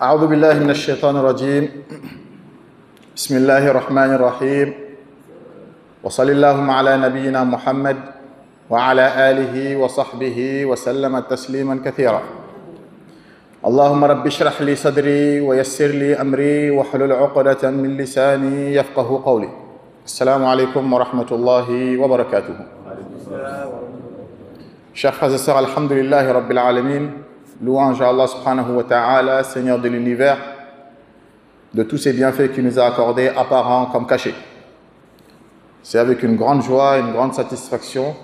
أعوذ بالله من الشيطان الرجيم بسم الله الرحمن الرحيم وصلى اللهم على نبينا محمد وعلى آله وصحبه وسلم تسليما كثيرا اللهم رب اشرح لي صدري ويسر لي أمري واحلل عقدة من لساني يفقه قولي السلام عليكم ورحمة الله وبركاته. Chers frères et sœurs, alhamdulillahi rabbil alamin, louange à Allah subhanahu wa ta'ala, Seigneur de l'univers, de tous ces bienfaits qu'il nous a accordés, apparents comme cachés. C'est avec une grande joie et une grande satisfaction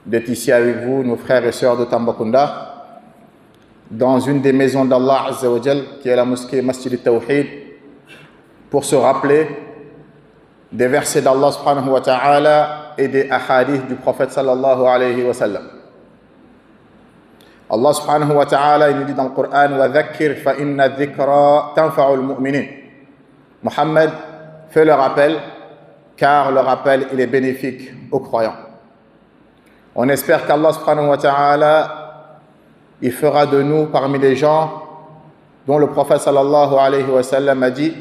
d'être ici avec vous, nos frères et sœurs de Tambacounda, dans une des maisons d'Allah Azza wa Jal, qui est la mosquée Masjid al-Tawhid, pour se rappeler des versets d'Allah subhanahu wa ta'ala et des ahadiths du prophète sallallahu alayhi wa sallam. Allah subhanahu wa ta'ala, il nous dit dans le Coran, wa dhakkir fa inna dhikra tanfa'ul mu'minin. Mohammed, fais le rappel, car le rappel, il est bénéfique aux croyants. On espère qu'Allah subhanahu wa ta'ala, il fera de nous parmi les gens dont le prophète sallallahu alayhi wa sallam a dit,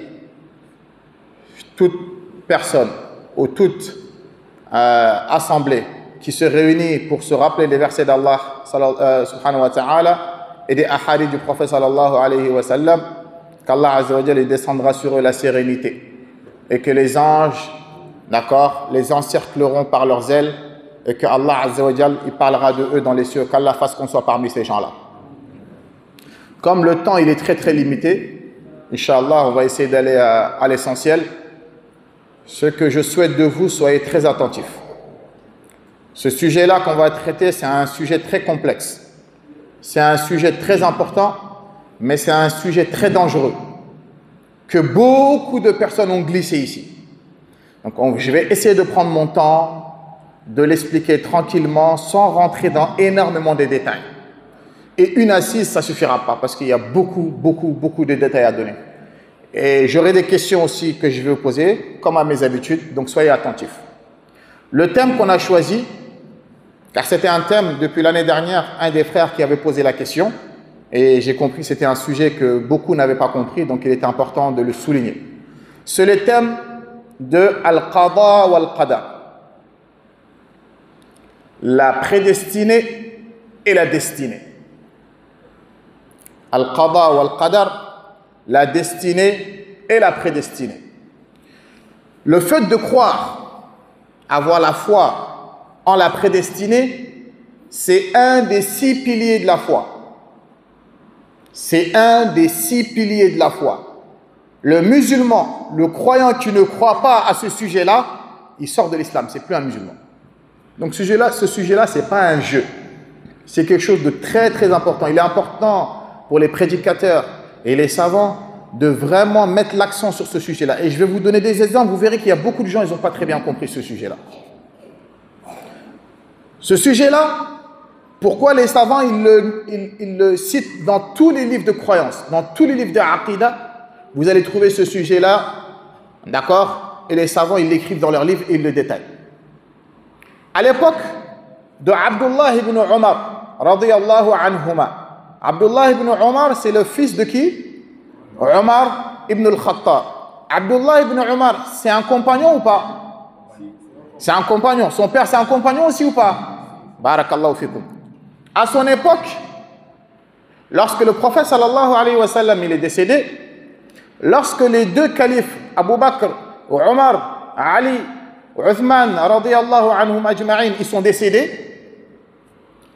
toute personne ou toute assemblée qui se réunit pour se rappeler des versets d'Allah subhanahu wa ta'ala et des ahadiths du prophète sallallahu alayhi wa sallam, qu'Allah azza wa jalla descendra sur eux la sérénité et que les anges, d'accord, les encercleront par leurs ailes et que Allah azza wa jalla il parlera de eux dans les cieux, qu'Allah fasse qu'on soit parmi ces gens-là. Comme le temps il est très limité, Inch'Allah on va essayer d'aller à l'essentiel. Ce que je souhaite de vous, soyez très attentifs. Ce sujet-là qu'on va traiter, c'est un sujet très complexe. C'est un sujet très important, mais c'est un sujet très dangereux, que beaucoup de personnes ont glissé ici. Donc je vais essayer de prendre mon temps, de l'expliquer tranquillement, sans rentrer dans énormément de détails. Et une assise, ça ne suffira pas, parce qu'il y a beaucoup de détails à donner. Et j'aurai des questions aussi que je vais vous poser, comme à mes habitudes, donc soyez attentifs. Le thème qu'on a choisi, car c'était un thème, depuis l'année dernière, un des frères qui avait posé la question, et j'ai compris que c'était un sujet que beaucoup n'avaient pas compris, donc il était important de le souligner. C'est le thème de Al-Qada wa Al-Qadar. La prédestinée et la destinée. Al-Qada wa Al-Qadar, la destinée et la prédestinée. Le fait de croire, avoir la foi en la prédestinée, c'est un des 6 piliers de la foi. C'est un des 6 piliers de la foi. Le musulman, le croyant qui ne croit pas à ce sujet-là, il sort de l'islam, c'est plus un musulman. Donc ce sujet-là, c'est pas un jeu. C'est quelque chose de très important. Il est important pour les prédicateurs et les savants de vraiment mettre l'accent sur ce sujet-là. Et je vais vous donner des exemples, vous verrez qu'il y a beaucoup de gens, ils n'ont pas très bien compris ce sujet-là. Ce sujet-là, pourquoi les savants, ils le citent dans tous les livres de croyance, dans tous les livres de Aqidah, vous allez trouver ce sujet-là, d'accord? Et les savants, ils l'écrivent dans leurs livres et ils le détaillent. À l'époque de Abdullah ibn Omar, radiyallahu anhuma, Abdullah ibn Omar, c'est le fils de qui? Omar ibn al-Khattab. Abdullah ibn Omar, c'est un compagnon ou pas? C'est un compagnon. Son père, c'est un compagnon aussi ou pas? Barakallahu fikum. À son époque, lorsque le prophète sallallahu alayhi wa sallam il est décédé, lorsque les deux califes, Abu Bakr, Omar, Ali, Uthman, radiyallahu anhum ajma'in, ils sont décédés,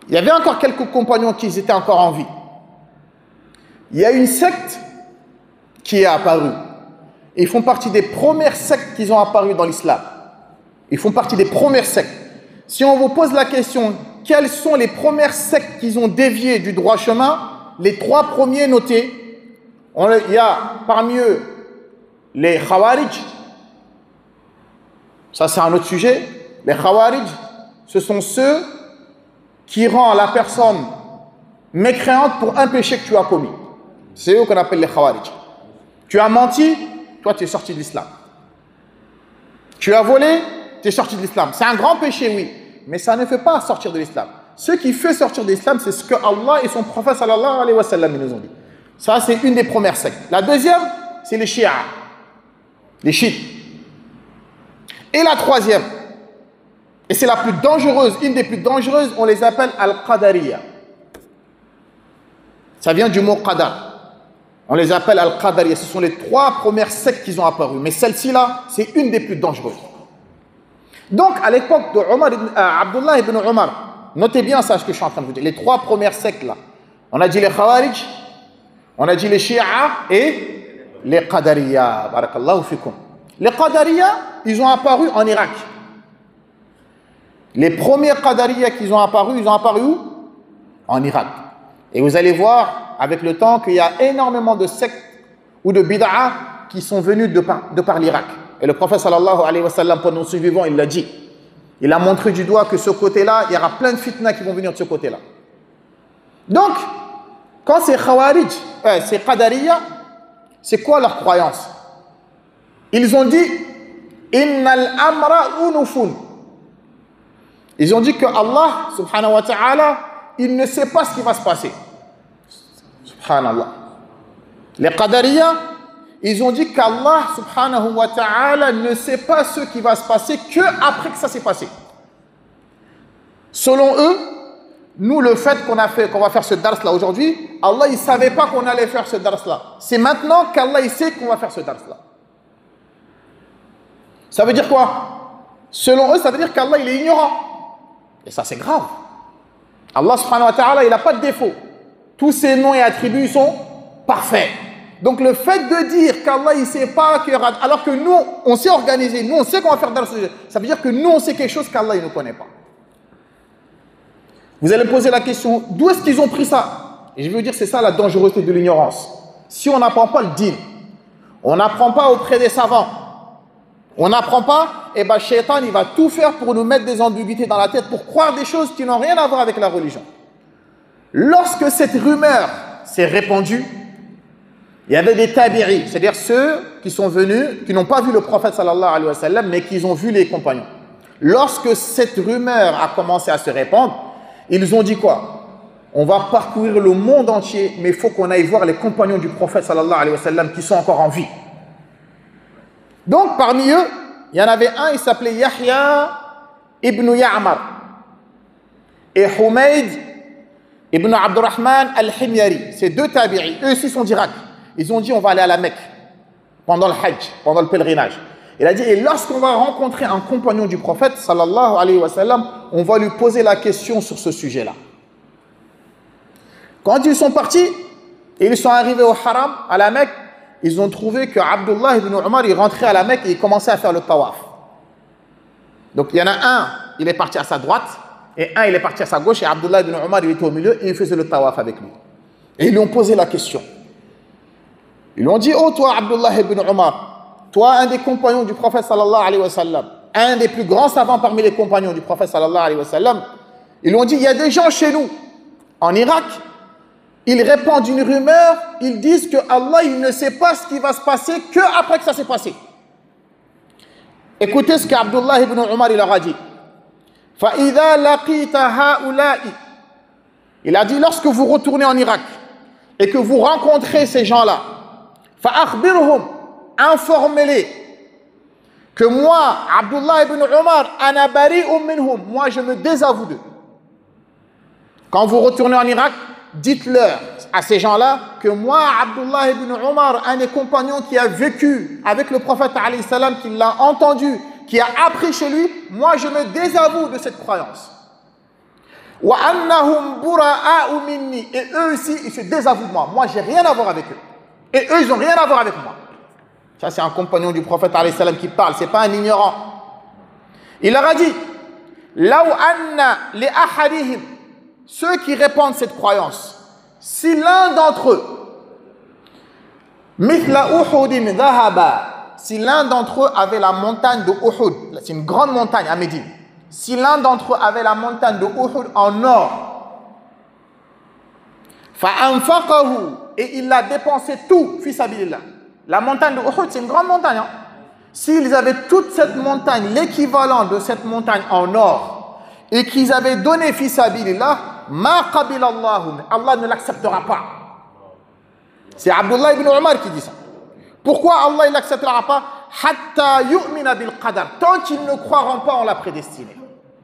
il y avait encore quelques compagnons qui étaient encore en vie. Il y a une secte qui est apparue. Ils font partie des premières sectes qui ont apparu dans l'islam. Ils font partie des premières sectes. Si on vous pose la question, quelles sont les premières sectes qui ont dévié du droit chemin, les 3 premiers notés, il y a parmi eux les Khawarij. Ça c'est un autre sujet. Les Khawarij, ce sont ceux qui rendent la personne mécréante pour un péché que tu as commis. C'est eux qu'on appelle les Khawarij. Tu as menti, toi tu es sorti de l'islam. Tu as volé, tu es sorti de l'islam. C'est un grand péché, oui, mais ça ne fait pas sortir de l'islam. Ce qui fait sortir de l'islam, c'est ce que Allah et son prophète sallallahu alayhi wa sallam nous ont dit. Ça, c'est une des premières sectes. La deuxième, c'est les Shia, les chiites. Et la troisième, et c'est la plus dangereuse, une des plus dangereuses, on les appelle Al-Qadariya. Ça vient du mot Qadar. On les appelle Al-Qadariya. Ce sont les trois premières sectes qui ont apparu. Mais celle-ci là, c'est une des plus dangereuses. Donc, à l'époque de Abdullah ibn Omar, notez bien ça, ce que je suis en train de vous dire. Les trois premières sectes là, on a dit les Khawarij, on a dit les Shia et les Qadariya. Barakallahu fikum. Les Qadariya, ils ont apparu en Irak. Les premiers Qadariya qui ont apparu où? En Irak. Et vous allez voir avec le temps qu'il y a énormément de sectes ou de bid'a qui sont venus de par l'Irak. Et le prophète sallallahu alayhi wa sallam, pendant son vivant, il l'a dit. Il a montré du doigt que ce côté-là, il y aura plein de fitna qui vont venir de ce côté-là. Donc, quand c'est Khawarij, c'est Qadariya, c'est quoi leur croyance? Ils ont dit Innal amra unufun. Ils ont dit que Allah, subhanahu wa ta'ala, il ne sait pas ce qui va se passer. Subhanallah. Les Qadariya, ils ont dit qu'Allah, subhanahu wa ta'ala, ne sait pas ce qui va se passer que après que ça s'est passé. Selon eux, nous, le fait qu'on va faire ce dars là aujourd'hui, Allah, il ne savait pas qu'on allait faire ce dars là. C'est maintenant qu'Allah, il sait qu'on va faire ce dars là. Ça veut dire quoi? Selon eux, ça veut dire qu'Allah, il est ignorant. Et ça, c'est grave. Allah, subhanahu wa ta'ala, il n'a pas de défaut. Tous ses noms et attributs sont parfaits. Donc, le fait de dire qu'Allah, il ne sait pas qu'il y aura... Alors que nous, on s'est organisé, nous, on sait qu'on va faire dans le sujet. Ça veut dire que nous, on sait quelque chose qu'Allah, il ne connaît pas. Vous allez me poser la question, d'où est-ce qu'ils ont pris ça? Et je veux dire, c'est ça la dangerosité de l'ignorance. Si on n'apprend pas le dîn, on n'apprend pas auprès des savants, on n'apprend pas, et bien, Shaitan, il va tout faire pour nous mettre des ambiguïtés dans la tête, pour croire des choses qui n'ont rien à voir avec la religion. Lorsque cette rumeur s'est répandue, il y avait des tabi'i, c'est-à-dire ceux qui sont venus, qui n'ont pas vu le prophète sallallahu alayhi wa sallam, mais qui ont vu les compagnons. Lorsque cette rumeur a commencé à se répandre, ils ont dit quoi? On va parcourir le monde entier, mais il faut qu'on aille voir les compagnons du prophète sallallahu alayhi wa sallam qui sont encore en vie. Donc parmi eux, il y en avait un, il s'appelait Yahya ibn Ya'mar et Humayd ibn Abdurrahman al-Himyari. Ces deux tabi'i, eux aussi sont d'Irak. Ils ont dit on va aller à la Mecque pendant le Hajj, pendant le pèlerinage. Il a dit et lorsqu'on va rencontrer un compagnon du prophète sallallahu alayhi wa sallam, on va lui poser la question sur ce sujet-là. Quand ils sont partis et ils sont arrivés au Haram, à la Mecque, ils ont trouvé que Abdullah ibn Omar, il rentrait à la Mecque et il commençait à faire le tawaf. Donc il y en a un, il est parti à sa droite, et un, il est parti à sa gauche, et Abdullah ibn Omar, il était au milieu, et il faisait le tawaf avec lui. Et ils lui ont posé la question. Ils lui ont dit, oh toi Abdullah ibn Omar, toi un des compagnons du prophète sallallahu alayhi wa sallam, un des plus grands savants parmi les compagnons du prophète sallallahu alayhi wa sallam, ils lui ont dit, il y a des gens chez nous, en Irak, ils répandent une rumeur, ils disent que Allah, il ne sait pas ce qui va se passer que après que ça s'est passé. Écoutez ce qu'Abdullah ibn Omar il leur a dit. فَإِذَا لَقِيتَ هَؤُلَاءِ Il a dit, lorsque vous retournez en Irak et que vous rencontrez ces gens-là, فَأَخْبِرْهُمْ informez-les que moi, Abdullah ibn Omar, أَنَا بَرِيءٌ مِّنْهُمْ moi je me désavoue d'eux. Quand vous retournez en Irak, dites-leur à ces gens-là que moi, Abdullah ibn Omar, un des compagnons qui a vécu avec le prophète alayhi salam, qui l'a entendu, qui a appris chez lui, moi je me désavoue de cette croyance. وَأَنَّهُمْ بُرَآءُ مِنِّي et eux aussi, ils se désavouent de moi. Moi, j'ai rien à voir avec eux. Et eux, ils n'ont rien à voir avec moi. Ça, c'est un compagnon du prophète alayhi salam qui parle, c'est pas un ignorant. Il leur a dit, لَوْ أَنَّ لِأَحَدِهِمْ ceux qui répandent cette croyance, si l'un d'entre eux, si l'un d'entre eux avait la montagne de Uhud, c'est une grande montagne à Médine, si l'un d'entre eux avait la montagne de Uhud en or, et il l'a dépensé tout, fi sabilillah. La montagne de Uhud, c'est une grande montagne. Hein? S'ils avaient toute cette montagne, l'équivalent de cette montagne en or, et qu'ils avaient donné fi sabilillah, ma qabila Allah ne l'acceptera pas. C'est Abdullah ibn Omar qui dit ça. Pourquoi Allah il n'acceptera pas? Hatta yu'mina bil qadar. Tant qu'ils ne croiront pas en la prédestinée.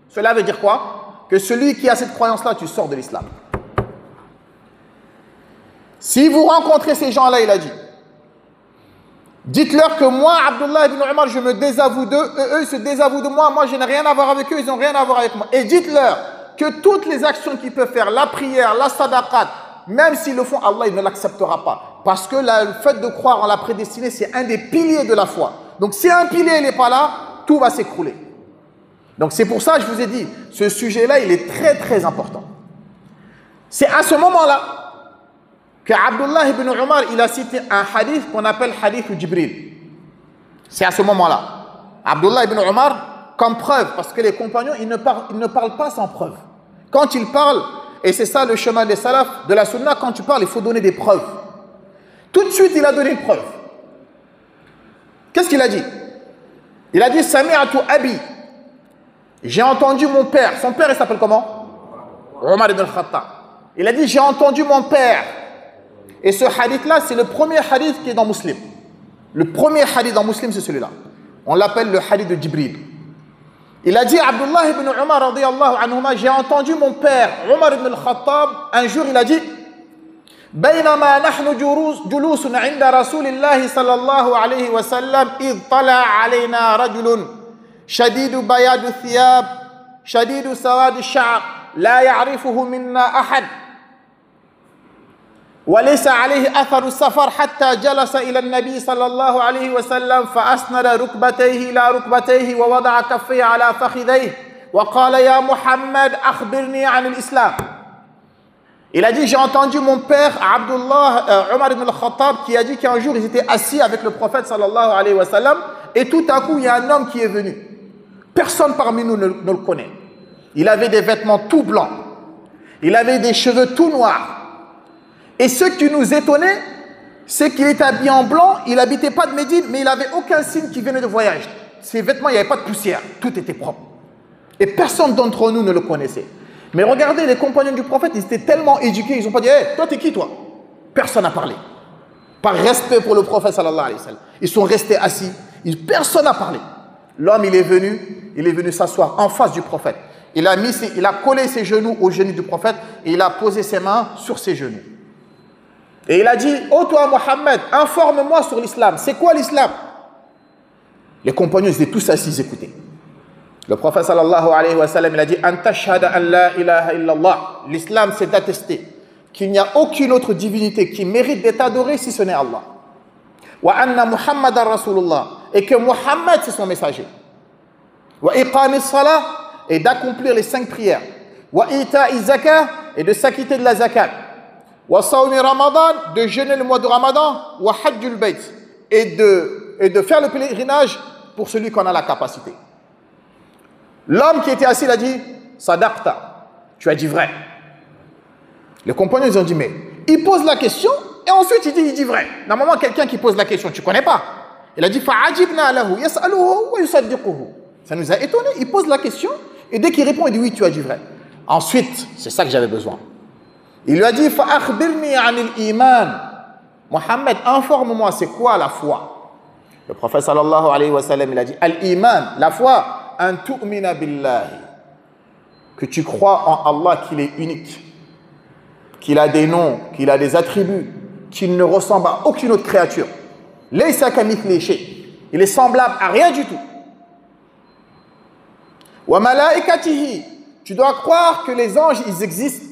Cela veut dire quoi? Que celui qui a cette croyance-là, tu sors de l'islam. Si vous rencontrez ces gens-là, il a dit, dites-leur que moi, Abdullah ibn Omar, je me désavoue d'eux, eux, ils se désavouent de moi, moi, je n'ai rien à voir avec eux, ils n'ont rien à voir avec moi. Et dites-leur que toutes les actions qu'ils peuvent faire, la prière, la sadaqat, même s'ils le font, Allah, il ne l'acceptera pas. Parce que le fait de croire en la prédestinée, c'est un des piliers de la foi. Donc, si un pilier n'est pas là, tout va s'écrouler. Donc, c'est pour ça que je vous ai dit, ce sujet-là, il est très, très important. C'est à ce moment-là que Abdullah ibn Omar, il a cité un hadith qu'on appelle hadith Jibril. C'est à ce moment-là. Abdullah ibn Omar, comme preuve, parce que les compagnons, ils ne parlent pas sans preuve. Quand ils parlent, et c'est ça le chemin des salafs, de la sunna, quand tu parles, il faut donner des preuves. Tout de suite, il a donné une preuve. Qu'est-ce qu'il a dit? Il a dit, Sami'atu Abi. J'ai entendu mon père. Son père, il s'appelle comment? Omar ibn al-Khattab. Il a dit, j'ai entendu mon père. Et ce hadith-là, c'est le premier hadith qui est dans Muslim. Le premier hadith dans Muslim, c'est celui-là. On l'appelle le hadith de Jibril. Il a dit, Abdullah ibn Omar, radiyallahu anhuma, j'ai entendu mon père, Omar ibn al-Khattab, un jour, il a dit, بينما نحن جلوس عند رسول الله صلى الله عليه وسلم إذ طلع علينا رجل شديد بياض الثياب شديد سواد الشعر لا يعرفه منا أحد وليس عليه أثر السفر حتى جلس إلى النبي صلى الله عليه وسلم فأسند ركبتيه إلى ركبتيه ووضع كفيه على فخذيه وقال يا محمد أخبرني عن الإسلام. Il a dit, j'ai entendu mon père, Abdullah, Omar ibn al-Khattab, qui a dit qu'un jour, ils étaient assis avec le prophète, sallallahu alayhi wa sallam, et tout à coup, il y a un homme qui est venu. Personne parmi nous ne le connaît. Il avait des vêtements tout blancs. Il avait des cheveux tout noirs. Et ce qui nous étonnait, c'est qu'il était habillé en blanc, il n'habitait pas de Médine, mais il n'avait aucun signe qu'il venait de voyage. Ses vêtements, il n'y avait pas de poussière, tout était propre. Et personne d'entre nous ne le connaissait. Mais regardez, les compagnons du prophète, ils étaient tellement éduqués, ils n'ont pas dit, hey, toi, t'es qui, toi? Personne n'a parlé. Par respect pour le prophète, sallallahu alayhi wa sallam. Ils sont restés assis, personne n'a parlé. L'homme, il est venu s'asseoir en face du prophète. Il a collé ses genoux aux genoux du prophète et il a posé ses mains sur ses genoux. Et il a dit, oh toi, Mohammed, informe-moi sur l'islam. C'est quoi l'islam? Les compagnons, ils étaient tous assis, ils écoutaient. Le prophète sallallahu alayhi wa sallam, il a dit, Anta shahada an la ilaha illallah. L'islam, c'est d'attester qu'il n'y a aucune autre divinité qui mérite d'être adorée si ce n'est Allah. Wa anna Muhammadan Rasulullah. Et que Muhammad, c'est son messager. Wa iqamis salah, et d'accomplir les 5 prières. Wa ita'i zakah, et de s'acquitter de la zakat. Wa sawmi Ramadan, de jeûner le mois de Ramadan. Wa hajjul bayt, et de faire le pèlerinage pour celui qui en a la capacité. L'homme qui était assis, il a dit, Sadaqta, tu as dit vrai. Les compagnons, ils ont dit, mais il pose la question et ensuite il dit vrai. Normalement, quelqu'un qui pose la question, tu ne connais pas. Il a dit, Fa'ajibna lahu, yas'aluhu wa yusaddiquhu. Ça nous a étonnés. Il pose la question et dès qu'il répond, il dit, oui, tu as dit vrai. Ensuite, c'est ça que j'avais besoin. Il lui a dit, Fa'akhbirni anil iman. Mohammed, informe-moi, c'est quoi la foi? Le prophète sallallahu alayhi wa sallam, il a dit, al-iman, la foi, an tu'mina billahi, que tu crois en Allah qu'il est unique, qu'il a des noms, qu'il a des attributs, qu'il ne ressemble à aucune autre créature. Laysa kamithlihi shay. Il est semblable à rien du tout. Wa malaikatihi, tu dois croire que les anges, ils existent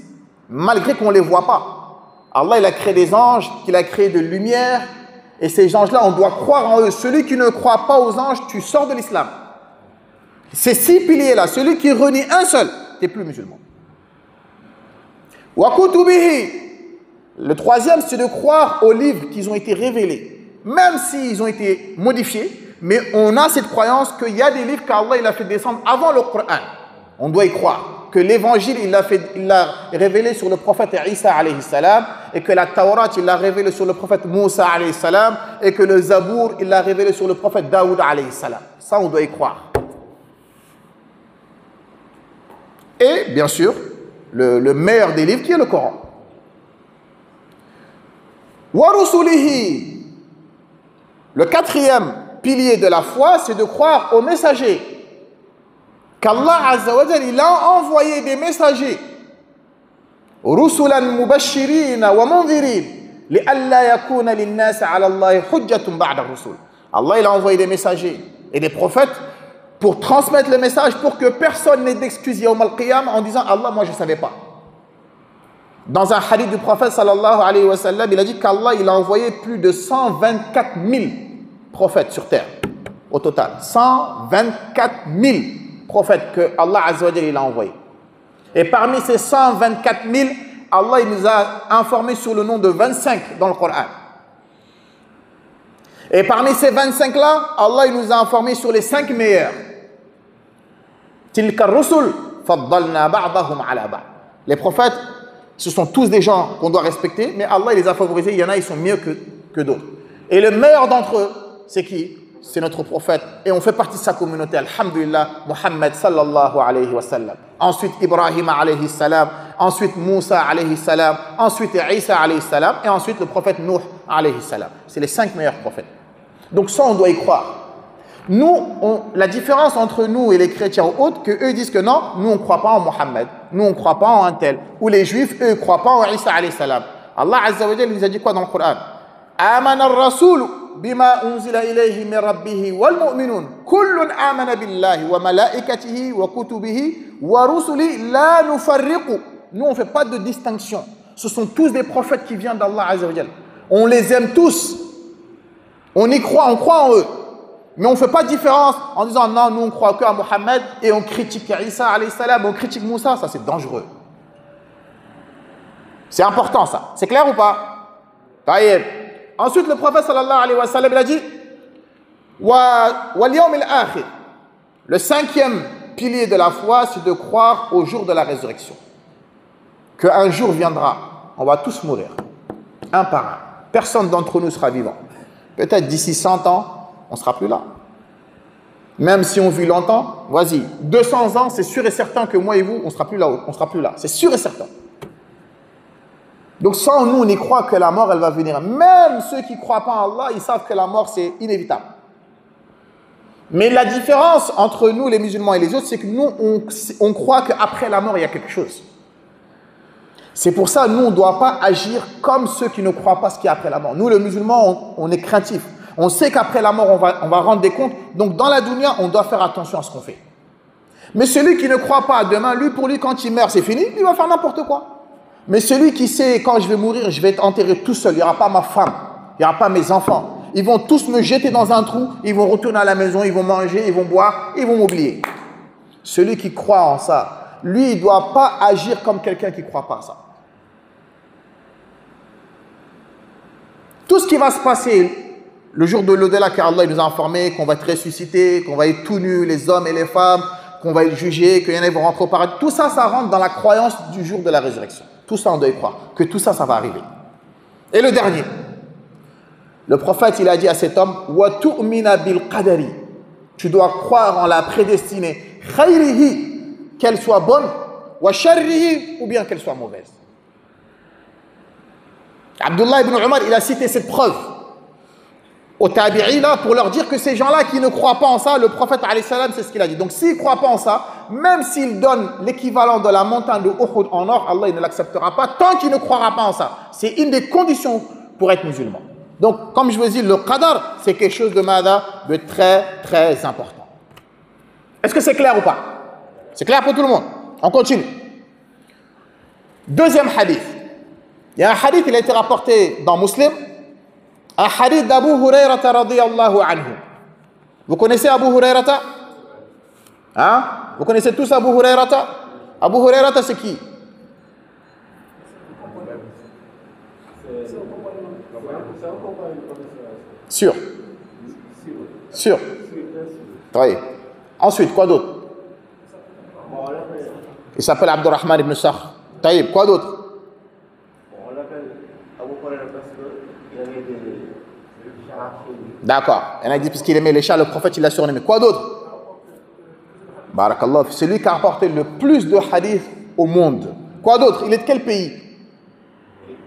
malgré qu'on ne les voit pas. Allah, il a créé des anges, qu'il a créé de lumière, et ces anges-là, on doit croire en eux. Celui qui ne croit pas aux anges, tu sors de l'islam. Ces 6 piliers-là, celui qui renie un seul, tu n'es plus musulman. Wa kutubihi. Le 3e, c'est de croire aux livres qui ont été révélés. Même s'ils ont été modifiés, mais on a cette croyance qu'il y a des livres qu'Allah il a fait descendre avant le Coran. On doit y croire. Que l'évangile, il l'a révélé sur le prophète Isa alayhi salam, et que la Taurat, il l'a révélé sur le prophète Moussa alayhi salam, et que le Zabour, il l'a révélé sur le prophète Daoud alayhi salam. Ça, on doit y croire. Et, bien sûr, le meilleur des livres qui est le Coran. Wa rusulihi. Le quatrième pilier de la foi, c'est de croire aux messagers. Qu'Allah Azza wa Jalla, il a envoyé des messagers. Rusulan mubashirin wa munzirin li'alla yakuna lin-nas 'ala Allah hujjatun ba'da ar-rusul. Allah, il a envoyé des messagers et des prophètes pour transmettre le message, pour que personne n'ait d'excuse yawm al-qiyam en disant Allah, moi je ne savais pas. Dans un hadith du prophète sallallahu alayhi wa sallam, il a dit qu'Allah, il a envoyé plus de 124 000 prophètes sur terre, au total. 124 000 prophètes que Allah Azza wa Jalla, il a envoyés. Et parmi ces 124 000, Allah, il nous a informés sur le nom de 25 dans le Coran. Et parmi ces 25-là, Allah, il nous a informés sur les 5 meilleurs. Tilka ar-rusul faddalna ba'dahum ala ba'd. Les prophètes, ce sont tous des gens qu'on doit respecter, mais Allah, il les a favorisés. Il y en a, ils sont mieux que d'autres. Et le meilleur d'entre eux, c'est qui? C'est notre prophète. Et on fait partie de sa communauté. Alhamdulillah, Muhammad sallallahu alayhi wa sallam. Ensuite, Ibrahim alayhi salam. Ensuite, Moussa alayhi salam. Ensuite, Isa alayhi salam. Et ensuite, le prophète Nuh alayhi salam. C'est les 5 meilleurs prophètes. Donc ça, on doit y croire. Nous, la différence entre nous et les chrétiens ou autres, qu'eux disent que non, nous on ne croit pas en Mohammed, nous on ne croit pas en un tel. Ou les juifs, eux, ne croient pas en Isa alayhi salam. Allah Azza wa Jalla nous a dit quoi dans le Coran? Amana ar-rasul bima unzila ilayhi min rabbih wal mu'minun kullun amana billahi wa malaikatihi wa kutubihi wa rusuli la nufarriqu. Nous on ne fait pas de distinction. Ce sont tous des prophètes qui viennent d'Allah Azza wa Jalla. On les aime tous. On y croit, on croit en eux. Mais on ne fait pas de différence en disant non, nous on croit qu'à Mohammed et on critique Isa alayhi salam, on critique Moussa, ça c'est dangereux. C'est important ça. C'est clair ou pas? Taïeb. Ensuite le prophète sallallahu alayhi wa sallam il a dit wal yawm al-akhir. Le 5e pilier de la foi, c'est de croire au jour de la résurrection. Qu'un jour viendra, on va tous mourir, un par un. Personne d'entre nous sera vivant. Peut-être d'ici 100 ans, on ne sera plus là. Même si on vit longtemps, vas-y, 200 ans, c'est sûr et certain que moi et vous, on ne sera plus là. On sera plus là. C'est sûr et certain. Donc sans nous, on y croit que la mort, elle va venir. Même ceux qui ne croient pas en Allah, ils savent que la mort, c'est inévitable. Mais la différence entre nous, les musulmans et les autres, c'est que nous, on croit qu'après la mort, il y a quelque chose. C'est pour ça, nous, on ne doit pas agir comme ceux qui ne croient pas ce qu'il y a après la mort. Nous, les musulmans, on est craintifs. On sait qu'après la mort, on va rendre des comptes. Donc, dans la dunya, on doit faire attention à ce qu'on fait. Mais celui qui ne croit pas à demain, lui, pour lui, quand il meurt, c'est fini, il va faire n'importe quoi. Mais celui qui sait, quand je vais mourir, je vais être enterré tout seul. Il n'y aura pas ma femme, il n'y aura pas mes enfants. Ils vont tous me jeter dans un trou, ils vont retourner à la maison, ils vont manger, ils vont boire, ils vont m'oublier. Celui qui croit en ça, lui, il ne doit pas agir comme quelqu'un qui ne croit pas à ça. Tout ce qui va se passer le jour de l'au-delà, car Allah nous a informé qu'on va être ressuscité, qu'on va être tout nus, les hommes et les femmes, qu'on va être jugé, qu'il y en a qui vont rentrer au paradis. Tout ça, ça rentre dans la croyance du jour de la résurrection. Tout ça, on doit y croire, que tout ça, ça va arriver. Et le dernier, le prophète, il a dit à cet homme, « Wa tu'mina bil qadari » Tu dois croire en la prédestinée, « khayrihi » qu'elle soit bonne, « wa sharrihi » ou bien qu'elle soit mauvaise. Abdullah ibn Umar, il a cité cette preuve aux tabi'ina pour leur dire que ces gens-là qui ne croient pas en ça, le prophète alayhi salam, c'est ce qu'il a dit. Donc s'ils ne croient pas en ça, même s'ils donnent l'équivalent de la montagne de Uhud en or, Allah il ne l'acceptera pas tant qu'il ne croira pas en ça. C'est une des conditions pour être musulman. Donc comme je vous dis, le qadar, c'est quelque chose de très très important. Est-ce que c'est clair ou pas? C'est clair pour tout le monde? On continue. Deuxième hadith. Il y a un hadith, il a été rapporté dans Muslim, un hadith d'Abu Hurayrata radiyallahu anhu. Vous connaissez Abu Hurayrata? Hein? Vous connaissez tous Abu Hurayrata? Abu Hurayrata, c'est qui? Sûr. Sûr. Oui. Ensuite, quoi d'autre? Il s'appelle Abdurrahman ibn Sakhr. Taïb, quoi d'autre? D'accord. Il a dit parce qu'il aimait les chats, le prophète il l'a surnommé. Quoi d'autre? Barakallah. C'est lui qui a apporté le plus de hadiths au monde. Quoi d'autre? Il est de quel pays?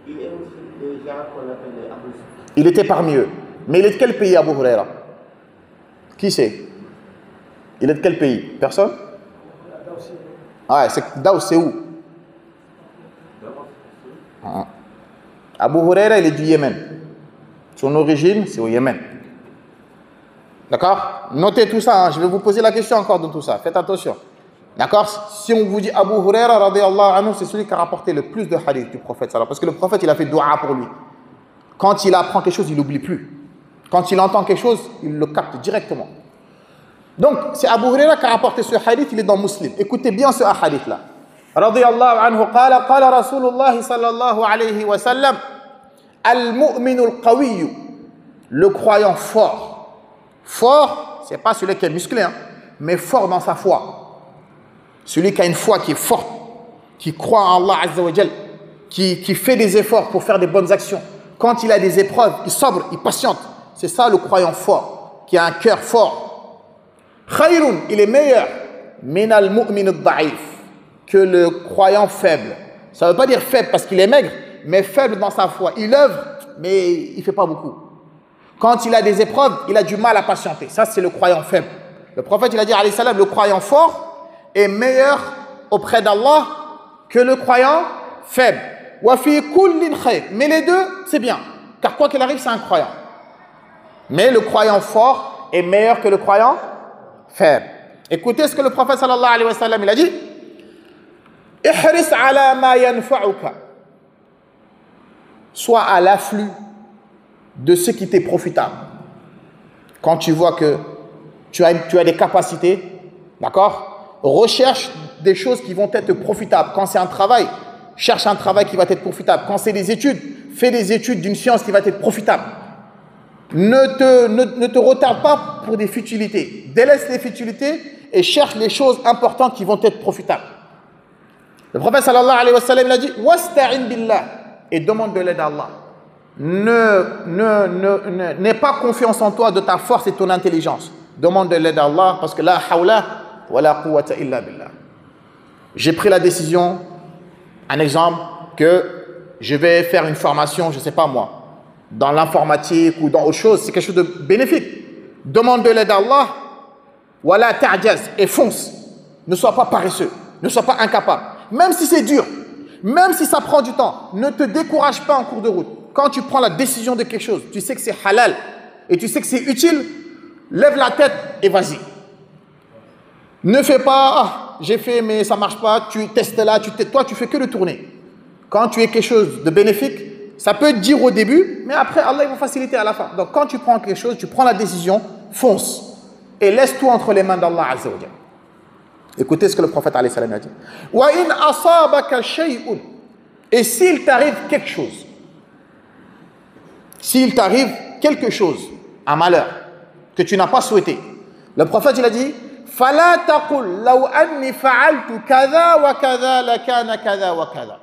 Il est aussi des gens qu'on appelle les Il était parmi eux. Mais il est de quel pays, Abu Huraira? Qui c'est? Il est de quel pays? Personne? Ah, c'est Daous, c'est où? Abu Huraira, il est du Yémen. Son origine, c'est au Yémen. D'accord? Notez tout ça, hein. Je vais vous poser la question encore dans tout ça. Faites attention. D'accord? Si on vous dit Abu Huraira, radiyallahu anhu, c'est celui qui a rapporté le plus de hadith du prophète. Parce que le prophète, il a fait dua pour lui. Quand il apprend quelque chose, il n'oublie plus. Quand il entend quelque chose, il le capte directement. Donc, c'est Abu Huraira qui a rapporté ce hadith, il est dans Muslim. Écoutez bien ce hadith-là. Radiyallahu anhu, qala Rasulullah sallallahu alayhi wa sallam, al-mu'minu al-qawiyyu, le croyant fort. Fort, c'est pas celui qui est musclé, hein, mais fort dans sa foi. Celui qui a une foi qui est forte, qui croit en Allah Azza wa Jal, qui fait des efforts pour faire des bonnes actions. Quand il a des épreuves, il sobre, il patiente. C'est ça le croyant fort, qui a un cœur fort. Khayrun, il est meilleur, min al-mu'min al-da'if, que le croyant faible. Ça ne veut pas dire faible parce qu'il est maigre, mais faible dans sa foi. Il œuvre, mais il ne fait pas beaucoup. Quand il a des épreuves, il a du mal à patienter. Ça, c'est le croyant faible. Le prophète, il a dit, alayhi salam, le croyant fort est meilleur auprès d'Allah que le croyant faible. Wa fi kullin khayr. Mais les deux, c'est bien. Car quoi qu'il arrive, c'est un croyant. Mais le croyant fort est meilleur que le croyant faible. Écoutez ce que le prophète sallallahu alayhi wa sallam, il a dit. Ihris ala ma yanfa'uka. Sois à l'afflux de ce qui t'est profitable. Quand tu vois que tu as des capacités, d'accord? Recherche des choses qui vont être profitables. Quand c'est un travail, cherche un travail qui va être profitable. Quand c'est des études, fais des études d'une science qui va être profitable. Ne te retarde pas pour des futilités. Délaisse les futilités et cherche les choses importantes qui vont être profitables. Le prophète sallallahu alayhi wa sallam, il a dit « Wasta'in billah » et demande de l'aide à Allah. N'aie pas confiance en toi de ta force et ton intelligence. Demande de l'aide à Allah parce que la hawla wa la quwwata illa billah. J'ai pris la décision, un exemple, que je vais faire une formation, je ne sais pas moi, dans l'informatique ou dans autre chose, c'est quelque chose de bénéfique. Demande de l'aide à Allah, wa la ta'jaz, et fonce. Ne sois pas paresseux, ne sois pas incapable. Même si c'est dur, même si ça prend du temps, ne te décourage pas en cours de route. Quand tu prends la décision de quelque chose, tu sais que c'est halal et tu sais que c'est utile, lève la tête et vas-y. Ne fais pas, ah, j'ai fait mais ça ne marche pas, tu testes là, toi tu fais que le tourner. Quand tu es quelque chose de bénéfique, ça peut te dire au début, mais après Allah il va faciliter à la fin. Donc quand tu prends quelque chose, tu prends la décision, fonce et laisse tout entre les mains d'Allah Azza wa Jalla. Écoutez ce que le prophète alayhi salam a dit. Wa in asabaka shay'un, et s'il t'arrive quelque chose, s'il t'arrive quelque chose, un malheur que tu n'as pas souhaité, le prophète il a dit fala taqul law anni fa'altu kadha wa kadha lakana kadha wa kadha.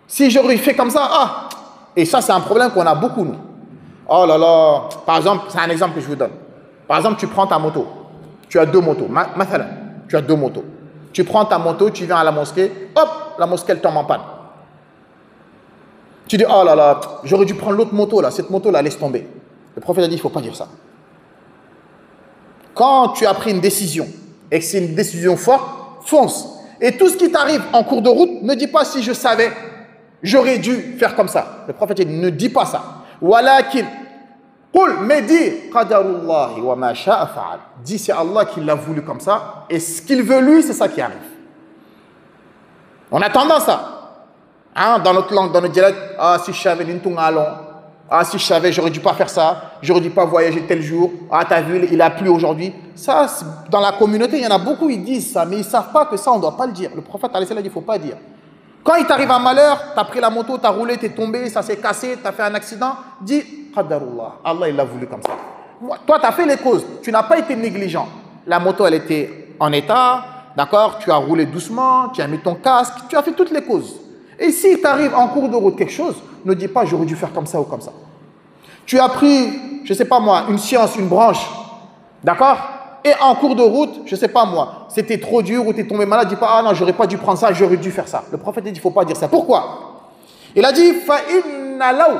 Si j'aurais fait comme ça, ah, et ça c'est un problème qu'on a beaucoup nous. Oh là là, par exemple, c'est un exemple que je vous donne. Par exemple, tu prends ta moto, tu as deux motos, mathalan, tu as deux motos. Tu prends ta moto, tu viens à la mosquée, hop, la mosquée elle tombe en panne. Tu dis, oh là là, j'aurais dû prendre l'autre moto là, cette moto là, laisse tomber. Le prophète a dit, il ne faut pas dire ça. Quand tu as pris une décision et que c'est une décision forte, fonce. Et tout ce qui t'arrive en cours de route, ne dis pas si je savais, j'aurais dû faire comme ça. Le prophète a dit, ne dis pas ça. Walakin, qul, mais dis, qadarullahi wa ma sha'a fa'al. Dis, c'est Allah qui l'a voulu comme ça, et ce qu'il veut lui, c'est ça qui arrive. On a tendance à, hein, dans notre langue, dans notre dialecte, ah, si je savais, ah, si je savais, j'aurais dû pas faire ça, j'aurais dû pas voyager tel jour, ah, t'as vu, il a plu aujourd'hui. Ça, dans la communauté, il y en a beaucoup, ils disent ça, mais ils savent pas que ça, on doit pas le dire. Le prophète, alayhi salam, il faut pas dire. Quand il t'arrive un malheur, tu as pris la moto, tu as roulé, tu es tombé, ça s'est cassé, tu as fait un accident, dis qadarullah, Allah il l'a voulu comme ça. Toi, tu as fait les causes, tu n'as pas été négligent. La moto, elle était en état, d'accord, tu as roulé doucement, tu as mis ton casque, tu as fait toutes les causes. Et si t'arrive en cours de route quelque chose, ne dis pas j'aurais dû faire comme ça ou comme ça. Tu as pris, je ne sais pas moi, une science, une branche, d'accord, et en cours de route, je ne sais pas moi, c'était trop dur ou tu es tombé malade, dis pas, ah non, j'aurais pas dû prendre ça, j'aurais dû faire ça. Le prophète dit, il ne faut pas dire ça. Pourquoi? Il a dit, fa inna law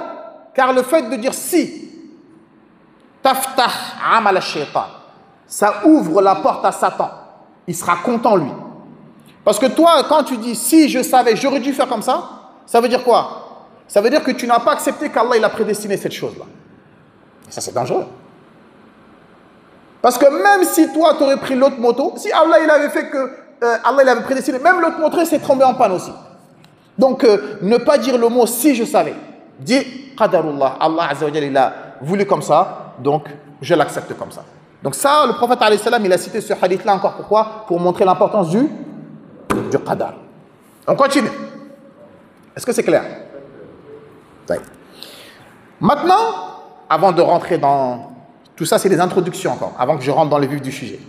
Car le fait de dire si, taftah amal al-shaytan, ça ouvre la porte à Satan. Il sera content, lui. Parce que toi, quand tu dis si je savais, j'aurais dû faire comme ça veut dire quoi? Ça veut dire que tu n'as pas accepté qu'Allah il a prédestiné cette chose-là. Et ça, c'est dangereux. Parce que même si toi, tu aurais pris l'autre moto, si Allah il avait fait que Allah il avait prédestiné, même l'autre moto s'est tombé en panne aussi. Donc, ne pas dire le mot si je savais. Dis qadarullah. Allah Azza wa Jalla, il a voulu comme ça, donc je l'accepte comme ça. Donc ça, le prophète alayhi salam, il a cité ce hadith-là encore. Pourquoi? Pour montrer l'importance du qadar. On continue. Est-ce que c'est clair? Maintenant, avant de rentrer dans... Tout ça, c'est des introductions encore, avant que je rentre dans le vif du sujet.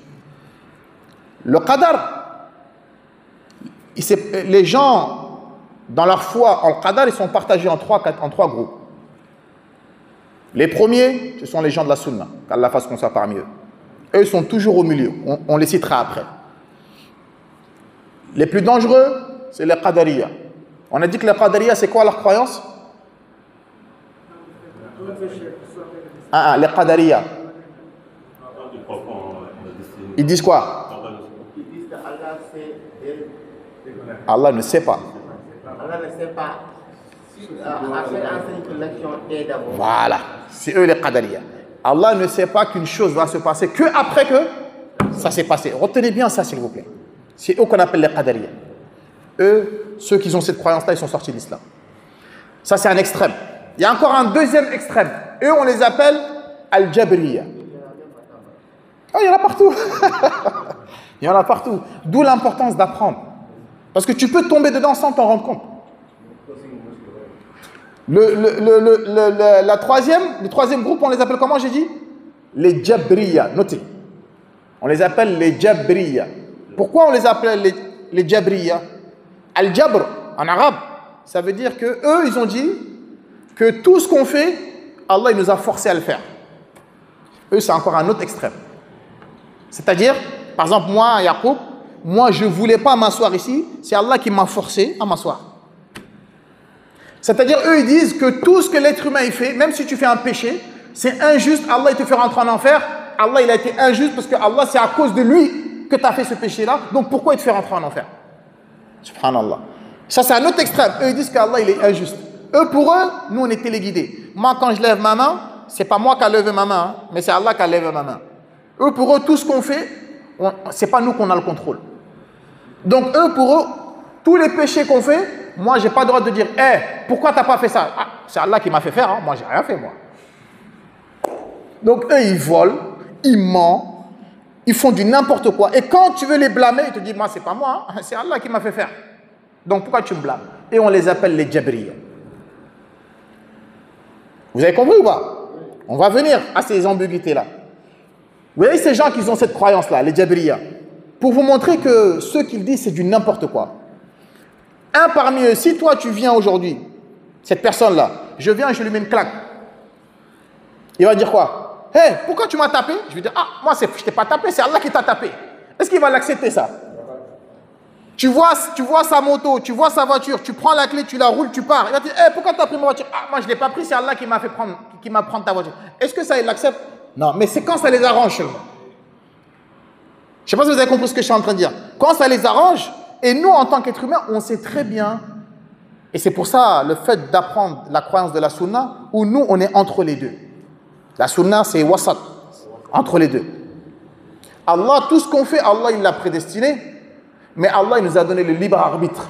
Le qadar, les gens, dans leur foi en qadar, ils sont partagés en trois groupes. Les premiers, ce sont les gens de la sunna, qu'Allah fasse qu'on soit parmi eux. Eux, ils sont toujours au milieu, on les citera après. Les plus dangereux, c'est les qadariya. On a dit que les qadariya, c'est quoi leur croyance? Les qadariya. Ils disent quoi? Ils disent que Allah sait. Allah ne sait pas. Allah ne sait pas. Après, enseigne que l'action est d'abord. Voilà, c'est eux les qadariya. Allah ne sait pas qu'une chose va se passer que après que ça s'est passé. Retenez bien ça, s'il vous plaît. C'est eux qu'on appelle les qadariya. Eux, ceux qui ont cette croyance-là, ils sont sortis de l'islam. Ça, c'est un extrême. Il y a encore un deuxième extrême. Eux, on les appelle al-jabriya. Ah, il y en a partout. Il y en a partout. D'où l'importance d'apprendre. Parce que tu peux tomber dedans sans t'en rendre compte. Le troisième groupe, on les appelle comment, j'ai dit? Les Jabriya. Notez. On les appelle les Jabriya. Pourquoi on les appelle les Jabriya? Al-Jabr, en arabe, ça veut dire que eux, ils ont dit que tout ce qu'on fait, Allah il nous a forcé à le faire. Eux, c'est encore un autre extrême. C'est-à-dire, par exemple, moi, Yacoub, moi, je ne voulais pas m'asseoir ici, c'est Allah qui m'a forcé à m'asseoir. C'est-à-dire, eux, ils disent que tout ce que l'être humain il fait, même si tu fais un péché, c'est injuste, Allah il te fait rentrer en enfer, Allah il a été injuste parce que Allah, c'est à cause de lui que tu as fait ce péché-là, donc pourquoi il te fait rentrer en enfer? Subhanallah. Ça, c'est un autre extrême. Eux, ils disent qu'Allah, il est injuste. Eux, pour eux, nous, on est téléguidés. Moi, quand je lève ma main, c'est pas moi qui a levé ma main, hein, mais c'est Allah qui a levé ma main. Eux, pour eux, tout ce qu'on fait, c'est pas nous qu'on a le contrôle. Donc, eux, pour eux, tous les péchés qu'on fait, moi, j'ai pas le droit de dire, pourquoi t'as pas fait ça? Ah, c'est Allah qui m'a fait faire, hein. Moi, j'ai rien fait, moi. Donc, eux, ils volent, ils mentent, ils font du n'importe quoi. Et quand tu veux les blâmer, ils te disent, moi, c'est pas moi, hein, c'est Allah qui m'a fait faire. Donc, pourquoi tu me blâmes? Et on les appelle les Jabriya. Vous avez compris ou pas? On va venir à ces ambiguïtés-là. Vous voyez ces gens qui ont cette croyance-là, les Jabriya, pour vous montrer que ce qu'ils disent, c'est du n'importe quoi. Un parmi eux, si toi, tu viens aujourd'hui, cette personne-là, je viens et je lui mets une claque, il va dire quoi? Hey, pourquoi tu m'as tapé? Je vais dire, ah, moi, je ne t'ai pas tapé, c'est Allah qui t'a tapé. Est-ce qu'il va l'accepter, ça? Tu vois sa moto, tu vois sa voiture, tu prends la clé, tu la roules, tu pars. Il va dire, hey, pourquoi tu as pris ma voiture? Ah, moi, je ne l'ai pas pris, c'est Allah qui m'a fait prendre, qui m'a pris ta voiture. Est-ce que ça, il l'accepte? Non, mais c'est quand ça les arrange seulement. Je ne sais pas si vous avez compris ce que je suis en train de dire. Quand ça les arrange, et nous, en tant qu'êtres humains, on sait très bien, et c'est pour ça, le fait d'apprendre la croyance de la sunna, où nous, on est entre les deux. La sunna, c'est wasat, entre les deux. Allah, tout ce qu'on fait, Allah, il l'a prédestiné, mais Allah, il nous a donné le libre arbitre.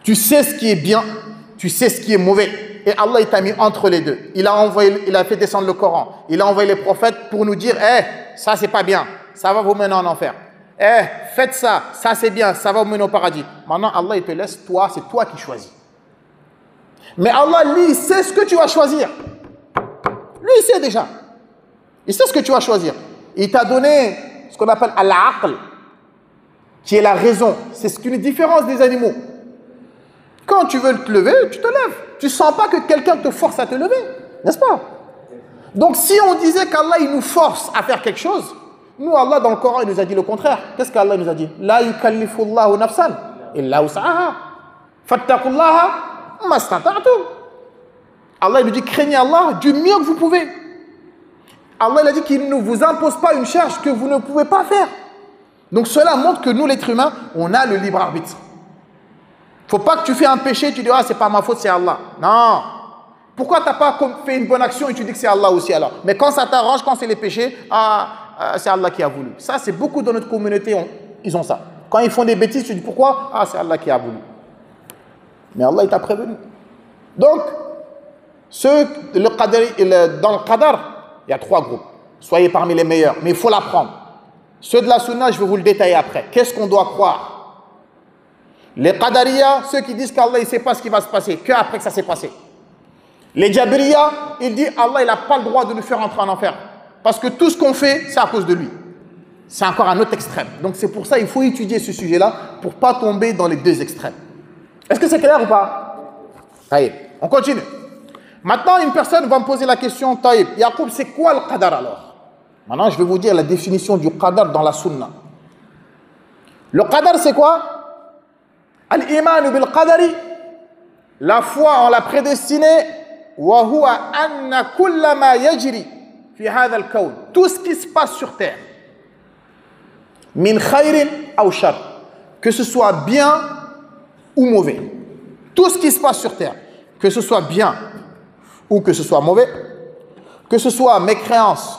Tu sais ce qui est bien, tu sais ce qui est mauvais. Et Allah, il t'a mis entre les deux. Il a fait descendre le Coran. Il a envoyé les prophètes pour nous dire, ça, c'est pas bien, ça va vous mener en enfer. Faites ça, ça c'est bien, ça va vous mener au paradis. Maintenant, Allah, il te laisse, toi, c'est toi qui choisis. Mais Allah, lui, il sait ce que tu vas choisir. Lui, il sait déjà. Il sait ce que tu vas choisir. Il t'a donné ce qu'on appelle al-aql, qui est la raison. C'est une différence des animaux. Quand tu veux te lever, tu te lèves. Tu ne sens pas que quelqu'un te force à te lever, n'est-ce pas? Donc, si on disait qu'Allah, il nous force à faire quelque chose, nous, Allah, dans le Coran, il nous a dit le contraire. Qu'est-ce qu'Allah nous a dit? La yukallifullahu nafsan illa wus'aha. Fattaqullaha mastata'tum. Allah il nous dit craignez Allah du mieux que vous pouvez. Allah il a dit qu'il ne vous impose pas une charge que vous ne pouvez pas faire. Donc cela montre que nous, l'être humain, on a le libre arbitre. Faut pas que tu fais un péché, tu dis ah c'est pas ma faute, c'est Allah. Non. Pourquoi tu n'as pas fait une bonne action et tu dis que c'est Allah aussi alors? Mais quand ça t'arrange, quand c'est les péchés, c'est Allah qui a voulu. Ça, c'est beaucoup dans notre communauté, ils ont ça. Quand ils font des bêtises, tu dis pourquoi? Ah, c'est Allah qui a voulu. Mais Allah, il t'a prévenu. Donc, dans le qadar, il y a 3 groupes. Soyez parmi les meilleurs, mais il faut l'apprendre. Ceux de la sunna, je vais vous le détailler après. Qu'est-ce qu'on doit croire? Les qadariya, ceux qui disent qu'Allah, il ne sait pas ce qui va se passer, qu'après que ça s'est passé. Les Jabiriya, ils disent Allah, il n'a pas le droit de nous faire entrer en enfer. Parce que tout ce qu'on fait, c'est à cause de lui. C'est encore un autre extrême. Donc c'est pour ça qu'il faut étudier ce sujet-là pour ne pas tomber dans les 2 extrêmes. Est-ce que c'est clair ou pas? Taïb. On continue. Maintenant, une personne va me poser la question, Taïb, Yacoub, c'est quoi le qadar alors? Maintenant, je vais vous dire la définition du qadar dans la sunna. Le qadar, c'est quoi? Al-iman bil qadari, la foi en la prédestinée. Tout ce qui se passe sur terre, min khayrin aw shar, que ce soit bien ou mauvais, tout ce qui se passe sur terre, que ce soit bien ou que ce soit mauvais, que ce soit mécréance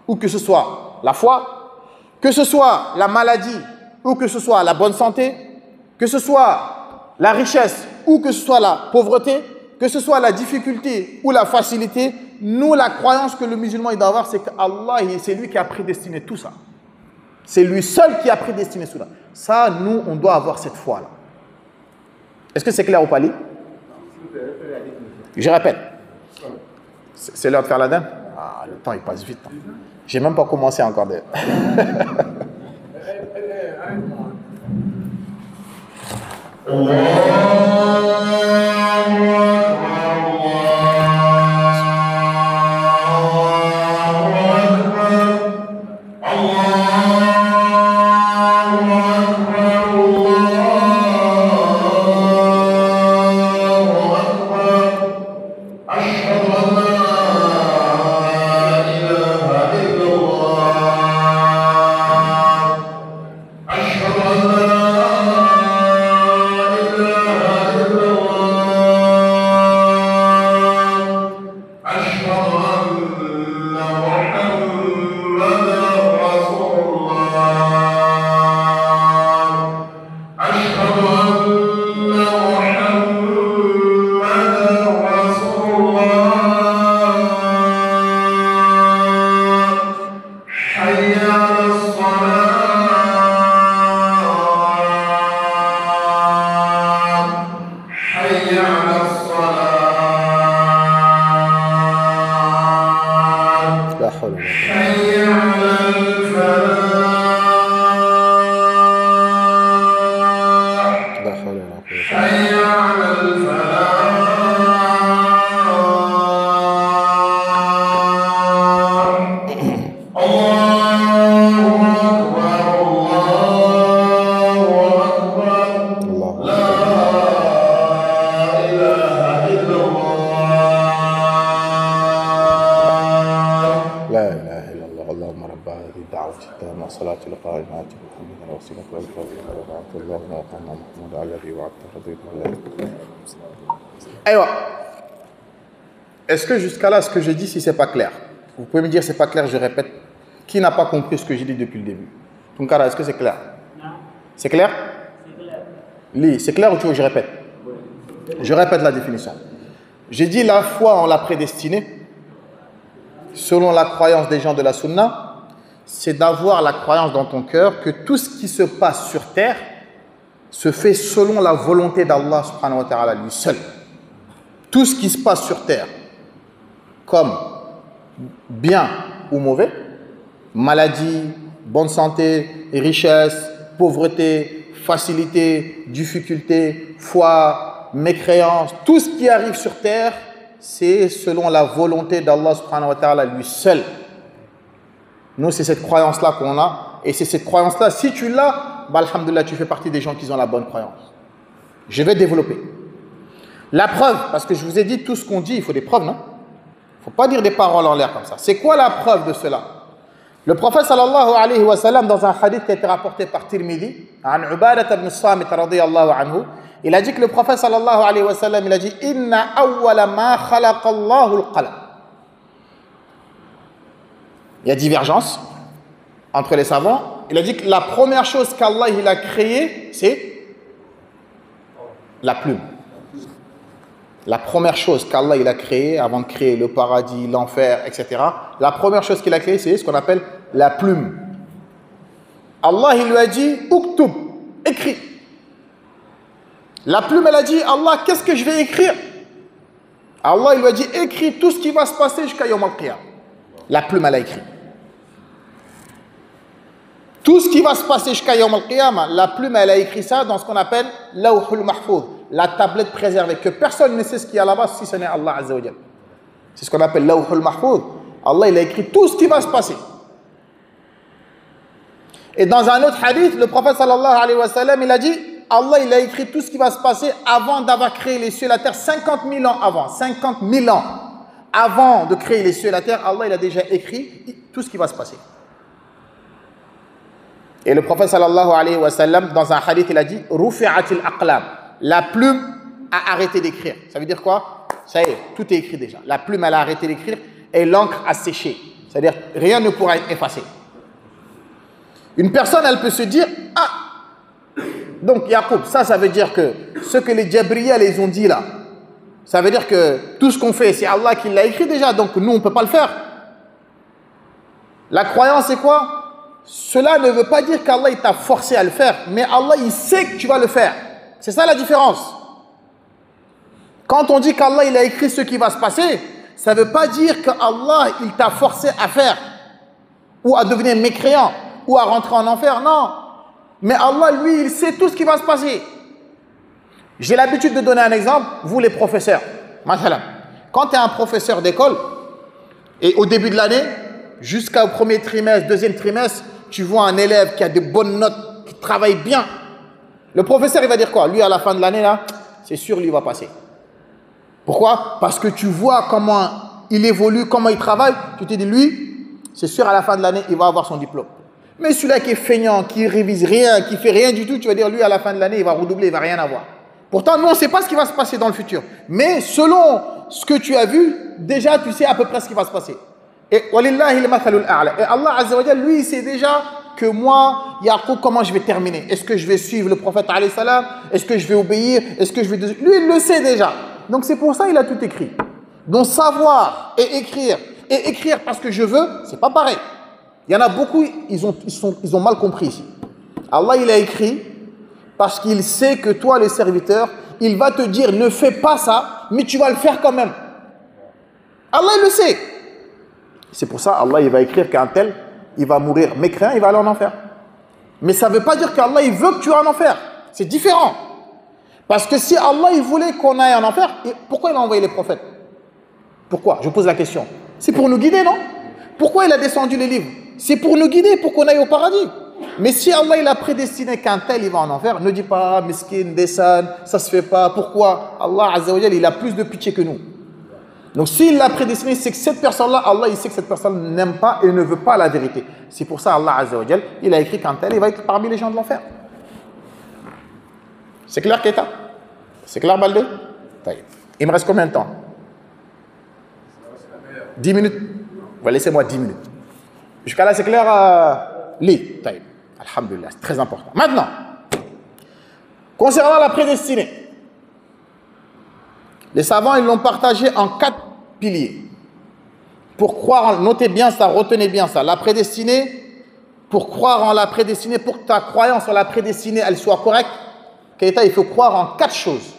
ou que ce soit la foi, que ce soit la maladie ou que ce soit la bonne santé, que ce soit la richesse ou que ce soit la pauvreté, que ce soit la difficulté ou la facilité, nous, la croyance que le musulman il doit avoir, c'est qu'Allah, c'est lui qui a prédestiné tout ça. C'est lui seul qui a prédestiné cela. Ça, nous, on doit avoir cette foi-là. Est-ce que c'est clair ou pas, Ali? Je répète. C'est l'heure de faire la dinde? Ah, le temps, il passe vite. Hein. J'ai même pas commencé encore. Est-ce que jusqu'à là, ce que j'ai dit, si c'est pas clair, vous pouvez me dire c'est pas clair, je répète. Qui n'a pas compris ce que j'ai dit depuis le début? Tunkara, est-ce que c'est clair? Non. C'est clair? C'est clair. Li, c'est clair ou tu veux que je répète? Je répète la définition. J'ai dit la foi en la prédestinée, selon la croyance des gens de la sunna, c'est d'avoir la croyance dans ton cœur que tout ce qui se passe sur terre se fait selon la volonté d'Allah subhanahu wa ta'ala lui seul. Tout ce qui se passe sur terre, comme bien ou mauvais, maladie, bonne santé, richesse, pauvreté, facilité, difficulté, foi, mécréance, tout ce qui arrive sur terre, c'est selon la volonté d'Allah subhanahu wa ta'ala lui seul. Nous, c'est cette croyance-là qu'on a, et c'est cette croyance-là, si tu l'as, bah, alhamdoulilah, tu fais partie des gens qui ont la bonne croyance. Je vais développer. La preuve, parce que je vous ai dit tout ce qu'on dit, il faut des preuves, non? Il ne faut pas dire des paroles en l'air comme ça. C'est quoi la preuve de cela? Le prophète sallallahu alayhi wa sallam, dans un hadith qui a été rapporté par Tirmidhi, an Ubadah ibn Samit radiyallahu anhu, il a dit que le prophète sallallahu alayhi wa sallam, il a dit Inna awwala ma khalaqa Allahu al-qalam. Il y a divergence entre les savants. Il a dit que la première chose qu'Allah il a créée, c'est la plume. La première chose qu'Allah il a créée avant de créer le paradis, l'enfer, etc. La première chose qu'il a créée, c'est ce qu'on appelle la plume. Allah il lui a dit Uktub, écris. La plume elle a dit Allah, qu'est-ce que je vais écrire? Allah il lui a dit écris tout ce qui va se passer jusqu'à Yawm al-Qiyam. La plume elle a écrit. Tout ce qui va se passer jusqu'à Yawm al-Qiyamah, la plume, elle a écrit ça dans ce qu'on appelle Lawhul Mahfouz, la tablette préservée, que personne ne sait ce qu'il y a là-bas si ce n'est Allah Azza wa Jal. C'est ce qu'on appelle Lawhul Mahfouz. Allah, il a écrit tout ce qui va se passer. Et dans un autre hadith, le prophète sallallahu alayhi wa sallam, il a dit, Allah, il a écrit tout ce qui va se passer avant d'avoir créé les cieux et la terre, 50 000 ans avant. 50 000 ans avant de créer les cieux et la terre, Allah, il a déjà écrit tout ce qui va se passer. Et le prophète sallallahu alayhi wa sallam, dans un hadith, il a dit Rufi'atil aqlam. La plume a arrêté d'écrire. Ça veut dire quoi? Ça y est, tout est écrit déjà. La plume, elle a arrêté d'écrire et l'encre a séché. C'est-à-dire, rien ne pourra être effacé. Une personne, elle peut se dire ah, donc Yacoub, ça veut dire que ce que les Jabriya les ont dit là, ça veut dire que tout ce qu'on fait, c'est Allah qui l'a écrit déjà, donc nous, on ne peut pas le faire. La croyance, c'est quoi? Cela ne veut pas dire qu'Allah t'a forcé à le faire, mais Allah il sait que tu vas le faire. C'est ça la différence. Quand on dit qu'Allah il a écrit ce qui va se passer, ça ne veut pas dire qu'Allah il t'a forcé à faire, ou à devenir mécréant, ou à rentrer en enfer, non. Mais Allah lui il sait tout ce qui va se passer. J'ai l'habitude de donner un exemple, vous les professeurs. Quand tu es un professeur d'école, et au début de l'année, jusqu'au premier trimestre, deuxième trimestre, tu vois un élève qui a de bonnes notes, qui travaille bien. Le professeur, il va dire quoi? Lui, à la fin de l'année, là, c'est sûr, lui, il va passer. Pourquoi? Parce que tu vois comment il évolue, comment il travaille. Tu te dis, lui, c'est sûr, à la fin de l'année, il va avoir son diplôme. Mais celui-là qui est feignant, qui révise rien, qui fait rien du tout, tu vas dire, lui, à la fin de l'année, il va redoubler, il va rien avoir. Pourtant, nous, on ne sait pas ce qui va se passer dans le futur. Mais selon ce que tu as vu, déjà, tu sais à peu près ce qui va se passer. Et walillahi al-mathalul a'la. Et Allah Azza wa Jal, lui, il sait déjà que moi, Yaqub, comment je vais terminer. Est-ce que je vais suivre le prophète alayhi salam? Est-ce que je vais obéir? Est-ce que je vais... Lui, il le sait déjà. Donc c'est pour ça qu'il a tout écrit. Donc savoir et écrire parce que je veux, c'est pas pareil. Il y en a beaucoup, ils ont mal compris ici. Allah, il a écrit parce qu'il sait que toi, le serviteur, il va te dire, ne fais pas ça, mais tu vas le faire quand même. Allah, il le sait. C'est pour ça Allah il va écrire qu'un tel, il va mourir mécréant, il va aller en enfer. Mais ça ne veut pas dire qu'Allah il veut que tu ailles en enfer. C'est différent. Parce que si Allah il voulait qu'on aille en enfer, pourquoi il a envoyé les prophètes? Pourquoi? Je pose la question. C'est pour nous guider, non? Pourquoi il a descendu les livres? C'est pour nous guider, pour qu'on aille au paradis. Mais si Allah il a prédestiné qu'un tel il va en enfer, ne dis pas miskin, descend, ça se fait pas. Pourquoi? Allah Azza wa Jal il a plus de pitié que nous. Donc s'il l'a prédestiné, c'est que cette personne-là, Allah il sait que cette personne n'aime pas et ne veut pas la vérité. C'est pour ça Allah Azza wa Jal, il a écrit qu'un tel il va être parmi les gens de l'enfer. C'est clair, Keita? C'est clair, Baldé? Il me reste combien de temps? 10 minutes. Laissez-moi 10 minutes. Jusqu'à là, c'est clair? Li. Alhamdulillah, c'est très important. Maintenant, concernant la prédestinée, les savants, ils l'ont partagé en 4 piliers. Pour croire, notez bien ça, retenez bien ça. La prédestinée, pour croire en la prédestinée, pour que ta croyance en la prédestinée, elle soit correcte, Keita, il faut croire en 4 choses.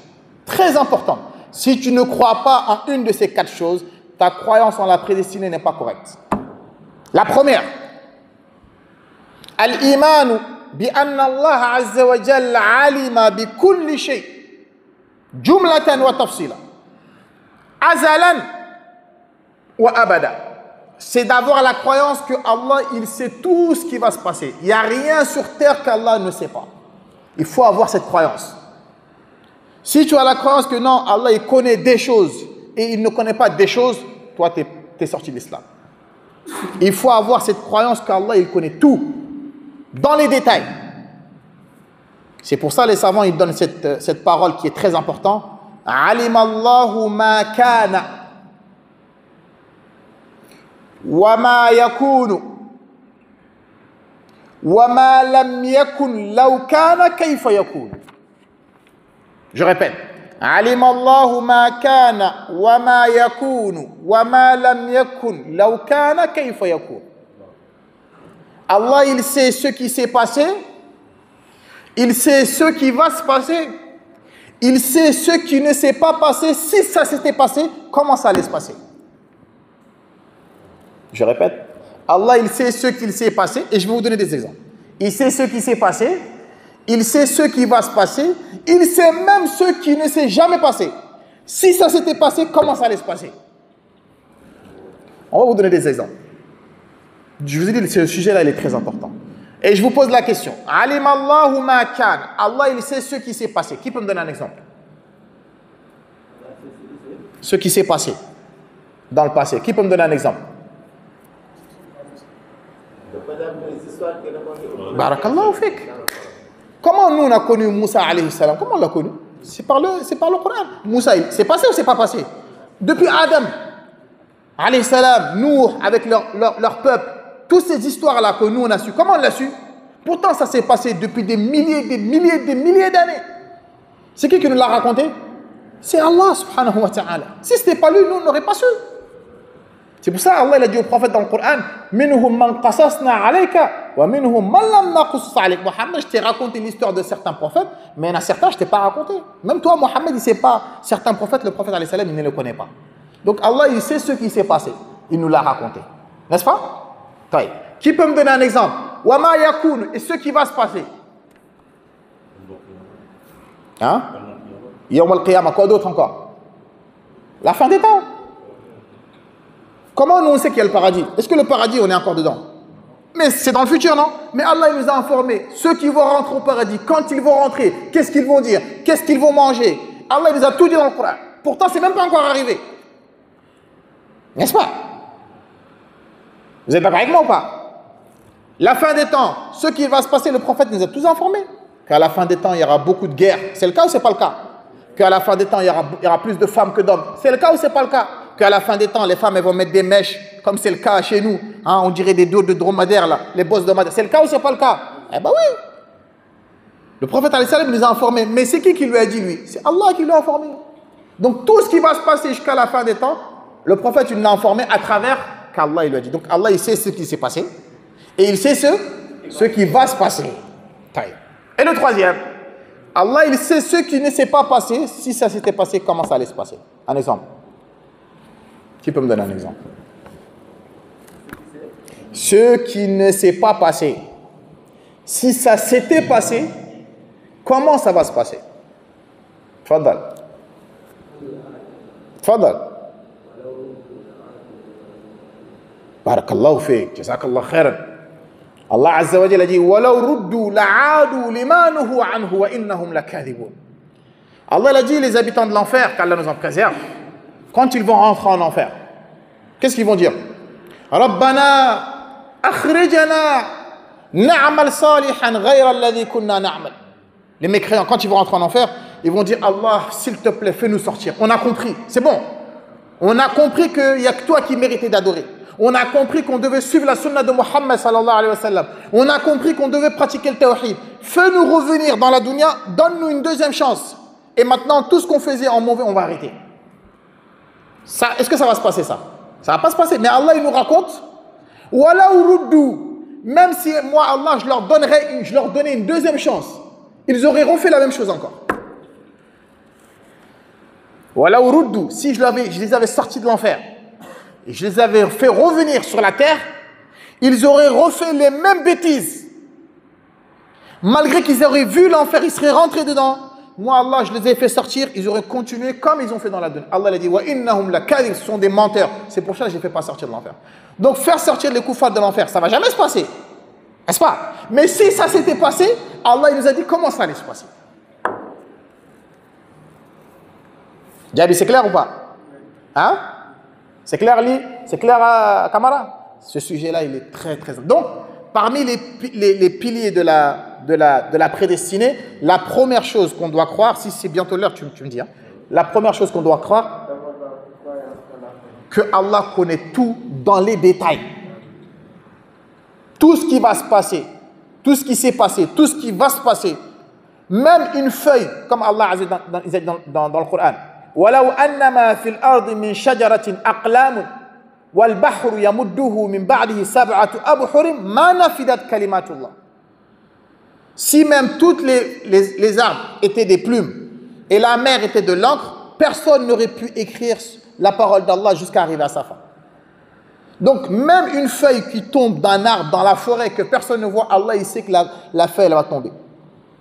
Très important. Si tu ne crois pas en une de ces 4 choses, ta croyance en la prédestinée n'est pas correcte. La première, al-imanu bi anna Allah azza wa jalla alima bi kulli shay, jumlatan wa tafsila, azalan wa abada. C'est d'avoir la croyance que Allah, il sait tout ce qui va se passer. Il n'y a rien sur terre qu'Allah ne sait pas. Il faut avoir cette croyance. Si tu as la croyance que non, Allah il connaît des choses et il ne connaît pas des choses, toi tu es sorti de l'islam. Il faut avoir cette croyance qu'Allah il connaît tout, dans les détails. C'est pour ça les savants ils donnent cette parole qui est très importante. Alim Allahu ma kana wa ma yakunu wa ma lam yakun law kana kayfa yakun. Je répète. Alim Allahu ma kana wa ma yakunu wa ma lam yakun law kana kayfa yakun. Allah il sait ce qui s'est passé. Il sait ce qui va se passer. Il sait ce qui ne s'est pas passé. Si ça s'était passé, comment ça allait se passer? Je répète. Allah, il sait ce qu'il s'est passé. Et je vais vous donner des exemples. Il sait ce qui s'est passé. Il sait ce qui va se passer. Il sait même ce qui ne s'est jamais passé. Si ça s'était passé, comment ça allait se passer? On va vous donner des exemples. Je vous ai dit, ce sujet-là, il est très important. Et je vous pose la question. Alim Allahu ma kan. Allah, il sait ce qui s'est passé. Qui peut me donner un exemple? Ce qui s'est passé dans le passé. Qui peut me donner un exemple? Barakallahu fik. Comment nous on a connu Moussa alayhi salam? Comment on l'a connu? C'est par le Coran. Moussa, c'est passé ou c'est pas passé? Depuis Adam alayhi salam, Nuh avec leur peuple. Toutes ces histoires-là que nous, on a su, comment on l'a su? Pourtant, ça s'est passé depuis des milliers d'années. C'est qui nous l'a raconté? C'est Allah, subhanahu wa ta'ala. Si ce n'était pas lui, nous, on n'aurait pas su. C'est pour ça Allah il a dit au prophète dans le Coran, « Minhum man qasasna alayka, wa minhum man lam naqsus alayk. » Mohammed, je t'ai raconté l'histoire de certains prophètes, mais il y en a certains, je ne t'ai pas raconté. Même toi, Mohammed, il ne sait pas. Certains prophètes, le prophète, alayhi salam, il ne le connaît pas. Donc Allah, il sait ce qui s'est passé. Il nous l'a raconté. N'est-ce pas? Qui peut me donner un exemple? Wama yakun, et ce qui va se passer. Hein? Yawm al-Qiyamah, quoi d'autre encore? La fin des temps. Comment nous on sait qu'il y a le paradis? Est-ce que le paradis, on est encore dedans? Mais c'est dans le futur, non? Mais Allah il nous a informé. Ceux qui vont rentrer au paradis, quand ils vont rentrer, qu'est-ce qu'ils vont dire? Qu'est-ce qu'ils vont manger? Allah il nous a tout dit dans le Coran. Pourtant, c'est même pas encore arrivé. N'est-ce pas? Vous êtes d'accord avec moi ou pas? La fin des temps, ce qui va se passer, le prophète nous a tous informés. Qu'à la fin des temps, il y aura beaucoup de guerres. C'est le cas ou c'est pas le cas? Qu'à la fin des temps, il y aura plus de femmes que d'hommes. C'est le cas ou c'est pas le cas? Qu'à la fin des temps, les femmes elles vont mettre des mèches, comme c'est le cas chez nous. Hein, on dirait des dos de dromadaire, là, les bosses de dromadaire. C'est le cas ou c'est pas le cas? Eh ben oui. Le prophète alayhi salam nous a informés. Mais c'est qui lui a dit, lui? C'est Allah qui l'a informé. Donc tout ce qui va se passer jusqu'à la fin des temps, le prophète il l'a informé à travers qu'Allah il lui a dit. Donc Allah il sait ce qui s'est passé. Et il sait ce qui va se passer. Et le troisième, Allah il sait ce qui ne s'est pas passé. Si ça s'était passé, comment ça allait se passer? Un exemple. Qui peut me donner un exemple? Ce qui ne s'est pas passé. Si ça s'était passé, comment ça va se passer? Tfadal. Tfadal. Barakallahu fik. Jazakallah khairan. Allah Azza wa Jalla dit وَلَوْ رُدُّوا لَعَادُوا لِمَا نُهُوا عَنْهُ وَإِنَّهُمْ لَكَاذِبُونَ. Allah a dit les habitants de l'enfer, qu'Allah nous en préserve, quand ils vont rentrer en enfer, qu'est-ce qu'ils vont dire? Rabbana akhrijana na'mal salihan ghayra alladhi kunna na'mal. Les mécréants, quand ils vont rentrer en enfer, ils vont dire Allah, s'il te plaît, fais-nous sortir. On a compris, c'est bon. On a compris qu'il n'y a que toi qui méritais d'adorer. On a compris qu'on devait suivre la sunna de Muhammad sallallahu alayhi wa sallam. On a compris qu'on devait pratiquer le tawhid. Fais-nous revenir dans la dunya, donne-nous une deuxième chance. Et maintenant, tout ce qu'on faisait en mauvais, on va arrêter. Est-ce que ça va se passer ça? Ça ne va pas se passer. Mais Allah, il nous raconte, même si moi, Allah, je leur donnais une deuxième chance, ils auraient refait la même chose encore. Si je les avais sortis de l'enfer, et je les avais fait revenir sur la terre, ils auraient refait les mêmes bêtises. Malgré qu'ils auraient vu l'enfer, ils seraient rentrés dedans. Moi, Allah, je les ai fait sortir, ils auraient continué comme ils ont fait dans la dunya. Allah a dit, wa innahum lakadhib, ce sont des menteurs. C'est pour ça que je ne les fais pas sortir de l'enfer. Donc, faire sortir les koufars de l'enfer, ça ne va jamais se passer. N'est-ce pas? Mais si ça s'était passé, Allah il nous a dit comment ça allait se passer. Diaby, c'est clair ou pas? Hein? C'est clair, Li? C'est clair, Kamara? Ce sujet-là, il est très, très... Donc, parmi les piliers de la prédestinée, la première chose qu'on doit croire, si c'est bientôt l'heure, tu me dis, hein, la première chose qu'on doit croire, que Allah connaît tout dans les détails. Tout ce qui va se passer, tout ce qui s'est passé, tout ce qui va se passer, même une feuille, comme Allah a dit dans le Coran. وَلَوْ أَنَّمَا فِي الْأَرْضِ مِنْ شَجَرَةٍ أَقْلَامٌ وَالْبَحْرُ يَمُدُّهُ مِنْ بَعْدِهِ سَبْعَةُ أَبْحُرٍ مَا نَفِدَتْ كَلِمَاتُ اللَّهِ. Si même toutes les arbres étaient des plumes et la mer était de l'encre, personne n'aurait pu écrire la parole d'Allah jusqu'à arriver à sa fin. Donc même une feuille qui tombe d'un arbre dans la forêt que personne ne voit, Allah il sait que la feuille elle va tomber.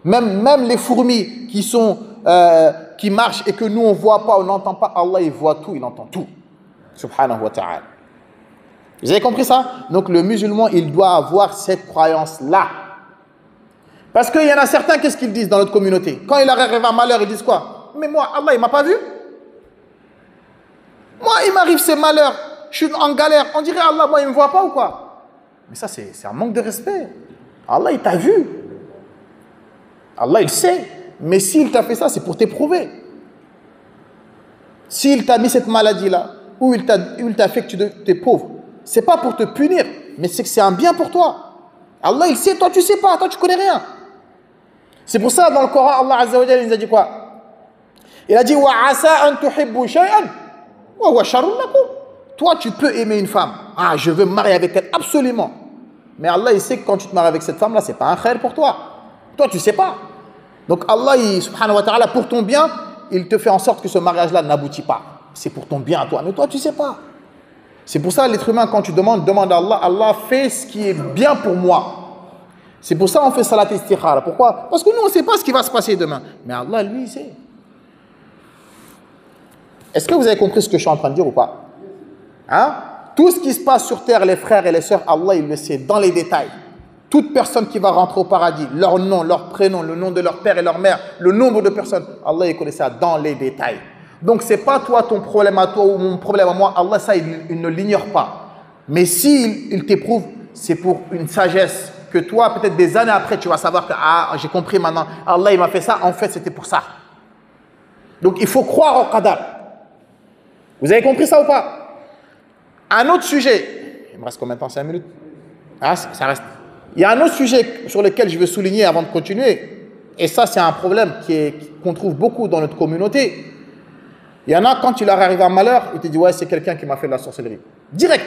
Même les fourmis qui marchent et que nous on ne voit pas, on n'entend pas, Allah il voit tout, il entend tout. Subhanahu wa ta'ala. Vous avez compris ça? Donc le musulman il doit avoir cette croyance-là. Parce qu'il y en a certains, qu'est-ce qu'ils disent dans notre communauté? Quand il arrive un malheur, ils disent quoi? Mais moi, Allah il m'a pas vu? Moi il m'arrive ces malheurs, je suis en galère, on dirait Allah, moi il me voit pas ou quoi? Mais ça c'est un manque de respect. Allah il t'a vu. Allah il sait. Mais s'il t'a fait ça, c'est pour t'éprouver. S'il t'a mis cette maladie-là, ou il t'a fait que tu es pauvre, c'est pas pour te punir, mais c'est que c'est un bien pour toi. Allah il sait, toi tu sais pas, toi tu connais rien. C'est pour ça dans le Coran, Allah Azza wa Jalla il nous a dit quoi? Il a dit wa asa an tuhibbu shay'an wa huwa sharrun lakum. Toi tu peux aimer une femme. Ah, je veux me marier avec elle absolument. Mais Allah il sait que quand tu te maries avec cette femme là, c'est pas un khair pour toi. Toi tu sais pas. Donc Allah subhanahu wa ta'ala pour ton bien, il te fait en sorte que ce mariage là n'aboutit pas. C'est pour ton bien à toi, mais toi tu sais pas. C'est pour ça l'être humain quand tu demande à Allah, Allah fait ce qui est bien pour moi. C'est pour ça on fait salat istikhara. Pourquoi? Parce que nous on ne sait pas ce qui va se passer demain. Mais Allah lui il sait. Est-ce que vous avez compris ce que je suis en train de dire ou pas? Hein? Tout ce qui se passe sur terre, les frères et les sœurs, Allah il le sait dans les détails. Toute personne qui va rentrer au paradis, leur nom, leur prénom, le nom de leur père et leur mère, le nombre de personnes, Allah il connaît ça dans les détails. Donc c'est pas toi ton problème à toi ou mon problème à moi, Allah ça il ne l'ignore pas. Mais s'il t'éprouve, c'est pour une sagesse que toi peut-être des années après tu vas savoir que ah j'ai compris maintenant, Allah il m'a fait ça, en fait c'était pour ça. Donc il faut croire au qadar. Vous avez compris ça ou pas? Un autre sujet, il me reste combien de temps? 5 minutes? Ah ça reste. Il y a un autre sujet sur lequel je veux souligner avant de continuer, et ça c'est un problème qu'on trouve beaucoup dans notre communauté. Il y en a, quand il leur arrive un malheur, il te dit ouais c'est quelqu'un qui m'a fait de la sorcellerie. Direct.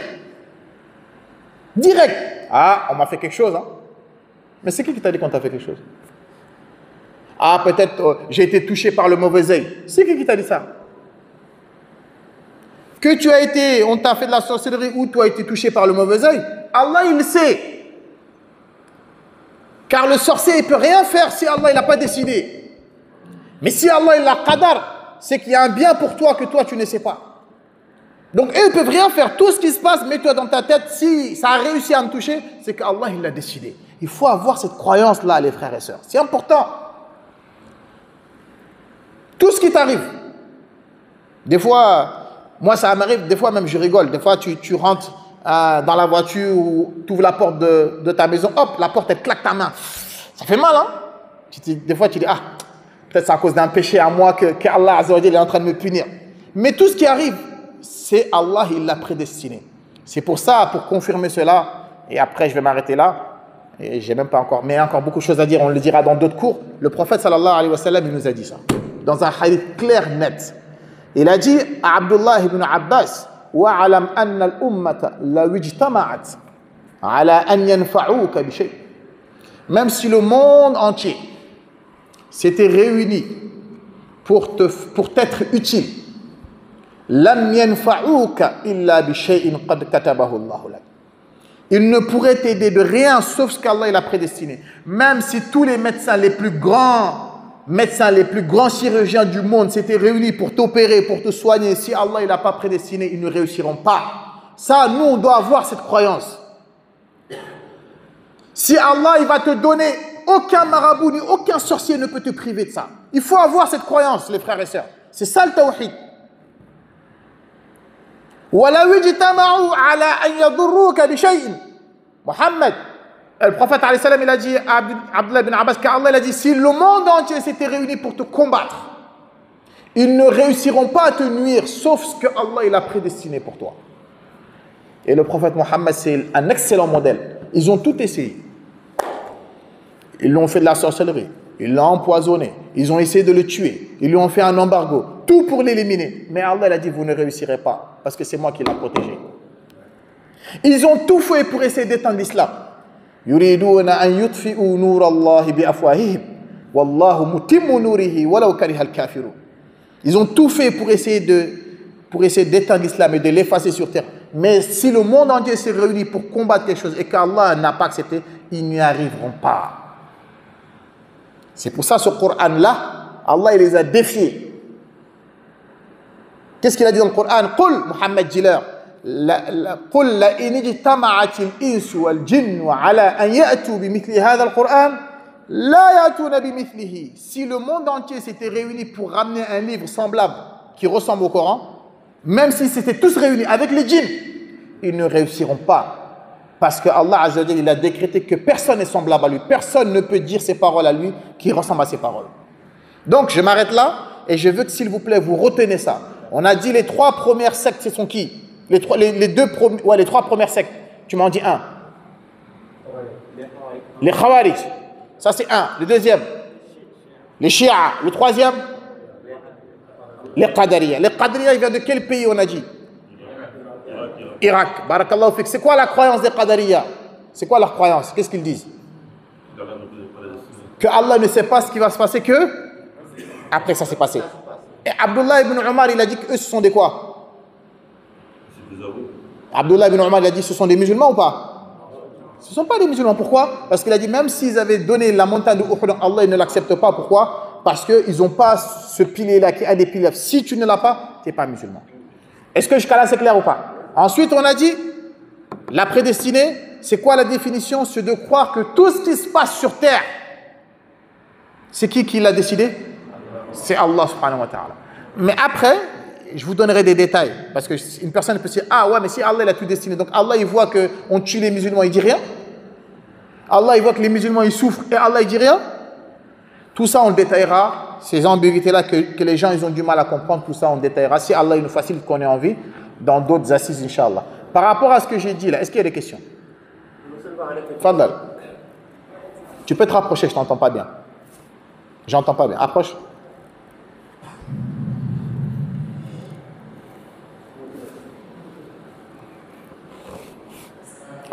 Ah, on m'a fait quelque chose. Hein. Mais c'est qui t'a dit qu'on t'a fait quelque chose? Ah, peut-être j'ai été touché par le mauvais œil. C'est qui t'a dit ça? Que on t'a fait de la sorcellerie ou tu as été touché par le mauvais œil, Allah il le sait. Car le sorcier, il ne peut rien faire si Allah il n'a pas décidé. Mais si Allah il a qadar, c'est qu'il y a un bien pour toi que toi tu ne sais pas. Donc eux, ils ne peuvent rien faire. Tout ce qui se passe, mets-toi dans ta tête, si ça a réussi à me toucher, c'est qu'Allah il l'a décidé. Il faut avoir cette croyance-là, les frères et sœurs. C'est important. Tout ce qui t'arrive. Des fois, moi ça m'arrive, des fois même je rigole. Des fois tu rentres dans la voiture ou tu ouvres la porte de ta maison, hop, la porte elle claque ta main. Ça fait mal, hein? Des fois tu dis, ah, peut-être c'est à cause d'un péché à moi que Allah Azza wa Jalla est en train de me punir. Mais tout ce qui arrive, c'est Allah, il l'a prédestiné. C'est pour ça, pour confirmer cela, et après je vais m'arrêter là, et j'ai même pas encore, mais il y a encore beaucoup de choses à dire, on le dira dans d'autres cours. Le prophète sallallahu alayhi wa sallam, il nous a dit ça, dans un hadith clair, net. Il a dit à Abdullah ibn Abbas, وَعَلَمْ أَنَّ الْأُمَّةَ لَوْ اجْتَمَعَتْ عَلَى أَنْ يَنْفَعُوكَ بِشَيْءٍ. Même si le monde entier s'était réuni pour t'être utile, لَمْ يَنْفَعُوكَ إِلَّا بِشَيْءٍ قَدْ كَتَبَهُ اللَّهُ لَكَ. Il ne pourrait t'aider de rien sauf ce qu'Allah il a prédestiné. Même si tous les médecins, les plus grands chirurgiens du monde s'étaient réunis pour t'opérer, pour te soigner, si Allah il n'a pas prédestiné, ils ne réussiront pas. Ça, nous, on doit avoir cette croyance. Si Allah il va te donner, aucun marabout ni aucun sorcier ne peut te priver de ça. Il faut avoir cette croyance, les frères et sœurs. C'est ça le tawhid. وَلَوْ اجْتَمَعُوا عَلَىٰ أَنْ يَضُرُّوكَ بِشَيْءٍ. Mohammed, le prophète alayhi salam, il a dit à Abdullah ibn Abbas qu'Allah il a dit si le monde entier s'était réuni pour te combattre, ils ne réussiront pas à te nuire sauf ce que Allah il a prédestiné pour toi. Et le prophète Mohammed c'est un excellent modèle. Ils ont tout essayé. Ils l'ont fait de la sorcellerie, ils l'ont empoisonné, ils ont essayé de le tuer, ils lui ont fait un embargo, tout pour l'éliminer. Mais Allah il a dit vous ne réussirez pas parce que c'est moi qui l'ai protégé. Ils ont tout fait pour essayer d'éteindre l'islam. يريدون أن يطفئوا نور الله بأفواههم والله متم نوره ولو كره الكافرون. Ils ont tout fait pour essayer d'éteindre l'islam et de l'effacer sur terre. Mais si le monde entier s'est réuni pour combattre quelque chose et qu'Allah n'a pas accepté, ils n'y arriveront pas. C'est pour ça ce Coran-là, Allah il les a défiés. Qu'est-ce qu'il a dit dans le Coran? Qul, Mohammed dis-leur, قل لئن اجتمعت الإنس والجن على أن يأتوا بمثل هذا القرآن لا يأتون بمثله. Si le monde entier s'était réuni pour ramener un livre semblable qui ressemble au Coran, même si c'était tous réunis avec les djinns, ils ne réussiront pas. Parce que Allah Azza wa Jalla, il a décrété que personne n'est semblable à lui. Personne ne peut dire ses paroles à lui qui ressemblent à ses paroles. Donc je m'arrête là et je veux que s'il vous plaît vous retenez ça. On a dit les trois premières sectes, ce sont qui? Les trois premières sectes. Tu m'en dis un. Les Khawarij. Ça c'est un. Le deuxième. Les Shia. Le troisième. Les Qadariya. Les Qadariya, ils viennent de quel pays on a dit? Irak. Barakallahu fik. C'est quoi la croyance des Qadariya? C'est quoi leur croyance? Qu'est-ce qu'ils disent? Que Allah ne sait pas ce qui va se passer que après ça s'est passé. Et Abdullah ibn Omar, il a dit qu'eux ce sont des quoi? Abdullah ibn Omar, il a dit ce sont des musulmans ou pas? Ce ne sont pas des musulmans. Pourquoi? Parce qu'il a dit même s'ils avaient donné la montagne de Uhud, Allah il ne l'accepte pas. Pourquoi? Parce qu'ils n'ont pas ce pilier-là qui a des piliers. Si tu ne l'as pas, tu n'es pas musulman. Est-ce que jusqu'à là c'est clair ou pas? Ensuite on a dit la prédestinée, c'est quoi la définition? C'est de croire que tout ce qui se passe sur terre, c'est qui l'a décidé? C'est Allah subhanahu wa ta'ala. Mais après, je vous donnerai des détails. Parce qu'une personne peut se dire, ah ouais, mais si Allah il a tout destiné, donc Allah il voit qu'on tue les musulmans, il dit rien. Allah il voit que les musulmans ils souffrent et Allah il dit rien. Tout ça on le détaillera. Ces ambiguïtés-là que les gens ils ont du mal à comprendre, tout ça on le détaillera. Si Allah il nous facilite qu'on ait envie, dans d'autres assises, Inch'Allah. Par rapport à ce que j'ai dit là, est-ce qu'il y a des questions? Fadal. Tu peux te rapprocher, je t'entends pas bien. J'entends pas bien. Approche.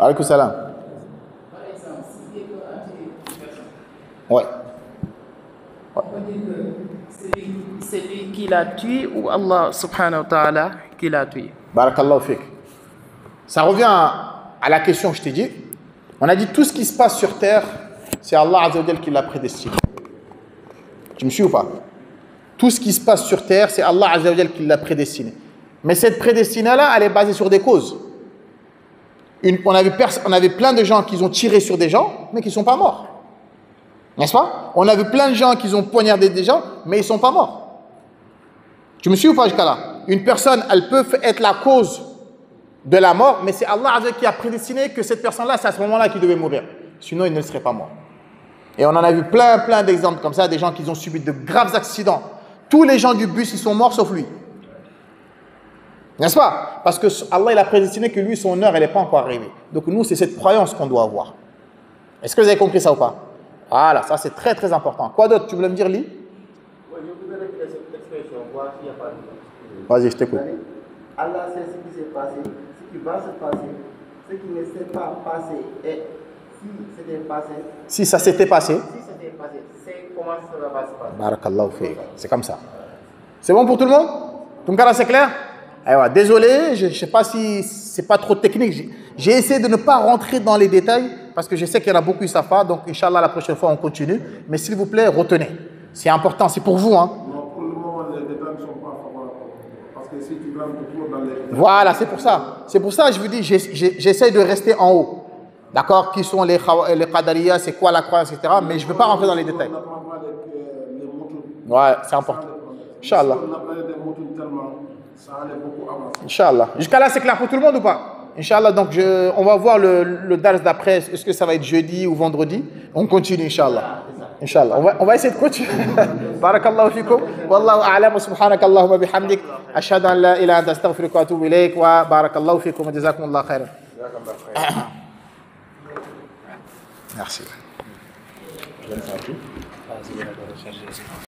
Alaykoum salam. Ouais. C'est lui qui l'a tué ou Allah subhanahu wa ta'ala qui l'a tué? Barakallahu fik. Ça revient à la question que je t'ai dit. On a dit tout ce qui se passe sur terre, c'est Allah Azza wa Jalla qui l'a prédestiné. Tu me suis ou pas? Tout ce qui se passe sur terre, c'est Allah Azza wa Jalla qui l'a prédestiné. Mais cette prédestinée-là, elle est basée sur des causes. On avait plein de gens qui ont tiré sur des gens, mais qui ne sont pas morts. N'est-ce pas? On a vu plein de gens qui ont poignardé des gens, mais ils ne sont pas morts. Tu me suis ou pas jusqu'à là? Une personne, elle peut être la cause de la mort, mais c'est Allah qui a prédestiné que cette personne-là, c'est à ce moment-là qu'il devait mourir. Sinon, il ne serait pas mort. Et on en a vu plein d'exemples comme ça, des gens qui ont subi de graves accidents. Tous les gens du bus, ils sont morts sauf lui. N'est-ce pas? Parce que Allah il a prédestiné que lui, son heure, elle n'est pas encore arrivée. Donc nous, c'est cette croyance qu'on doit avoir. Est-ce que vous avez compris ça ou pas? Voilà, ça c'est très important. Quoi d'autre? Tu voulais me dire, Lee? Oui, je voudrais répéter cette expression, voir s'il n'y a pas de... Vas-y, je t'écoute. Allah sait ce qui s'est passé, ce qui va se passer, ce qui ne s'est pas passé. Et si c'était passé... Si ça s'était passé... Si c'était passé, c'est comment ça va se passer. Barakallahu fi. C'est comme ça. C'est bon pour tout le monde? Tunkara, c'est clair? Désolé, je ne sais pas si c'est pas trop technique. J'ai essayé de ne pas rentrer dans les détails parce que je sais qu'il y en a beaucoup qui ne savent pas. Donc, Inch'Allah, la prochaine fois, on continue. Mais s'il vous plaît, retenez. C'est important, c'est pour vous. Hein. Non, pour le moment, les détails ne sont pas favorables. Parce que si tu rentres toujours dans les détails... Voilà, c'est pour ça. C'est pour ça que je vous dis, j'essaie de rester en haut. D'accord? Qui sont les Qadariya, c'est quoi la croyance, etc. Mais je ne veux pas rentrer dans les détails. On n'apprend pas les moutons. Ouais, c'est important. Inch'Allah. On a parlé des moutons tellement... ça allait beaucoup avancer. Inch'Allah. Jusqu'à là, c'est clair pour tout le monde ou pas? Inch'Allah, donc on va voir le dars d'après. Est-ce que ça va être jeudi ou vendredi? On continue, Inch'Allah. Inch'Allah. On va essayer de continuer. Barakallahu fikum. Wallahu a'lam wa subhanaka Allahumma bihamdik. Ashhadu an la ilaha illa anta astaghfiruka wa atubu ilayk wa barakallahu fikum wa jazakumullahu khairan. Merci.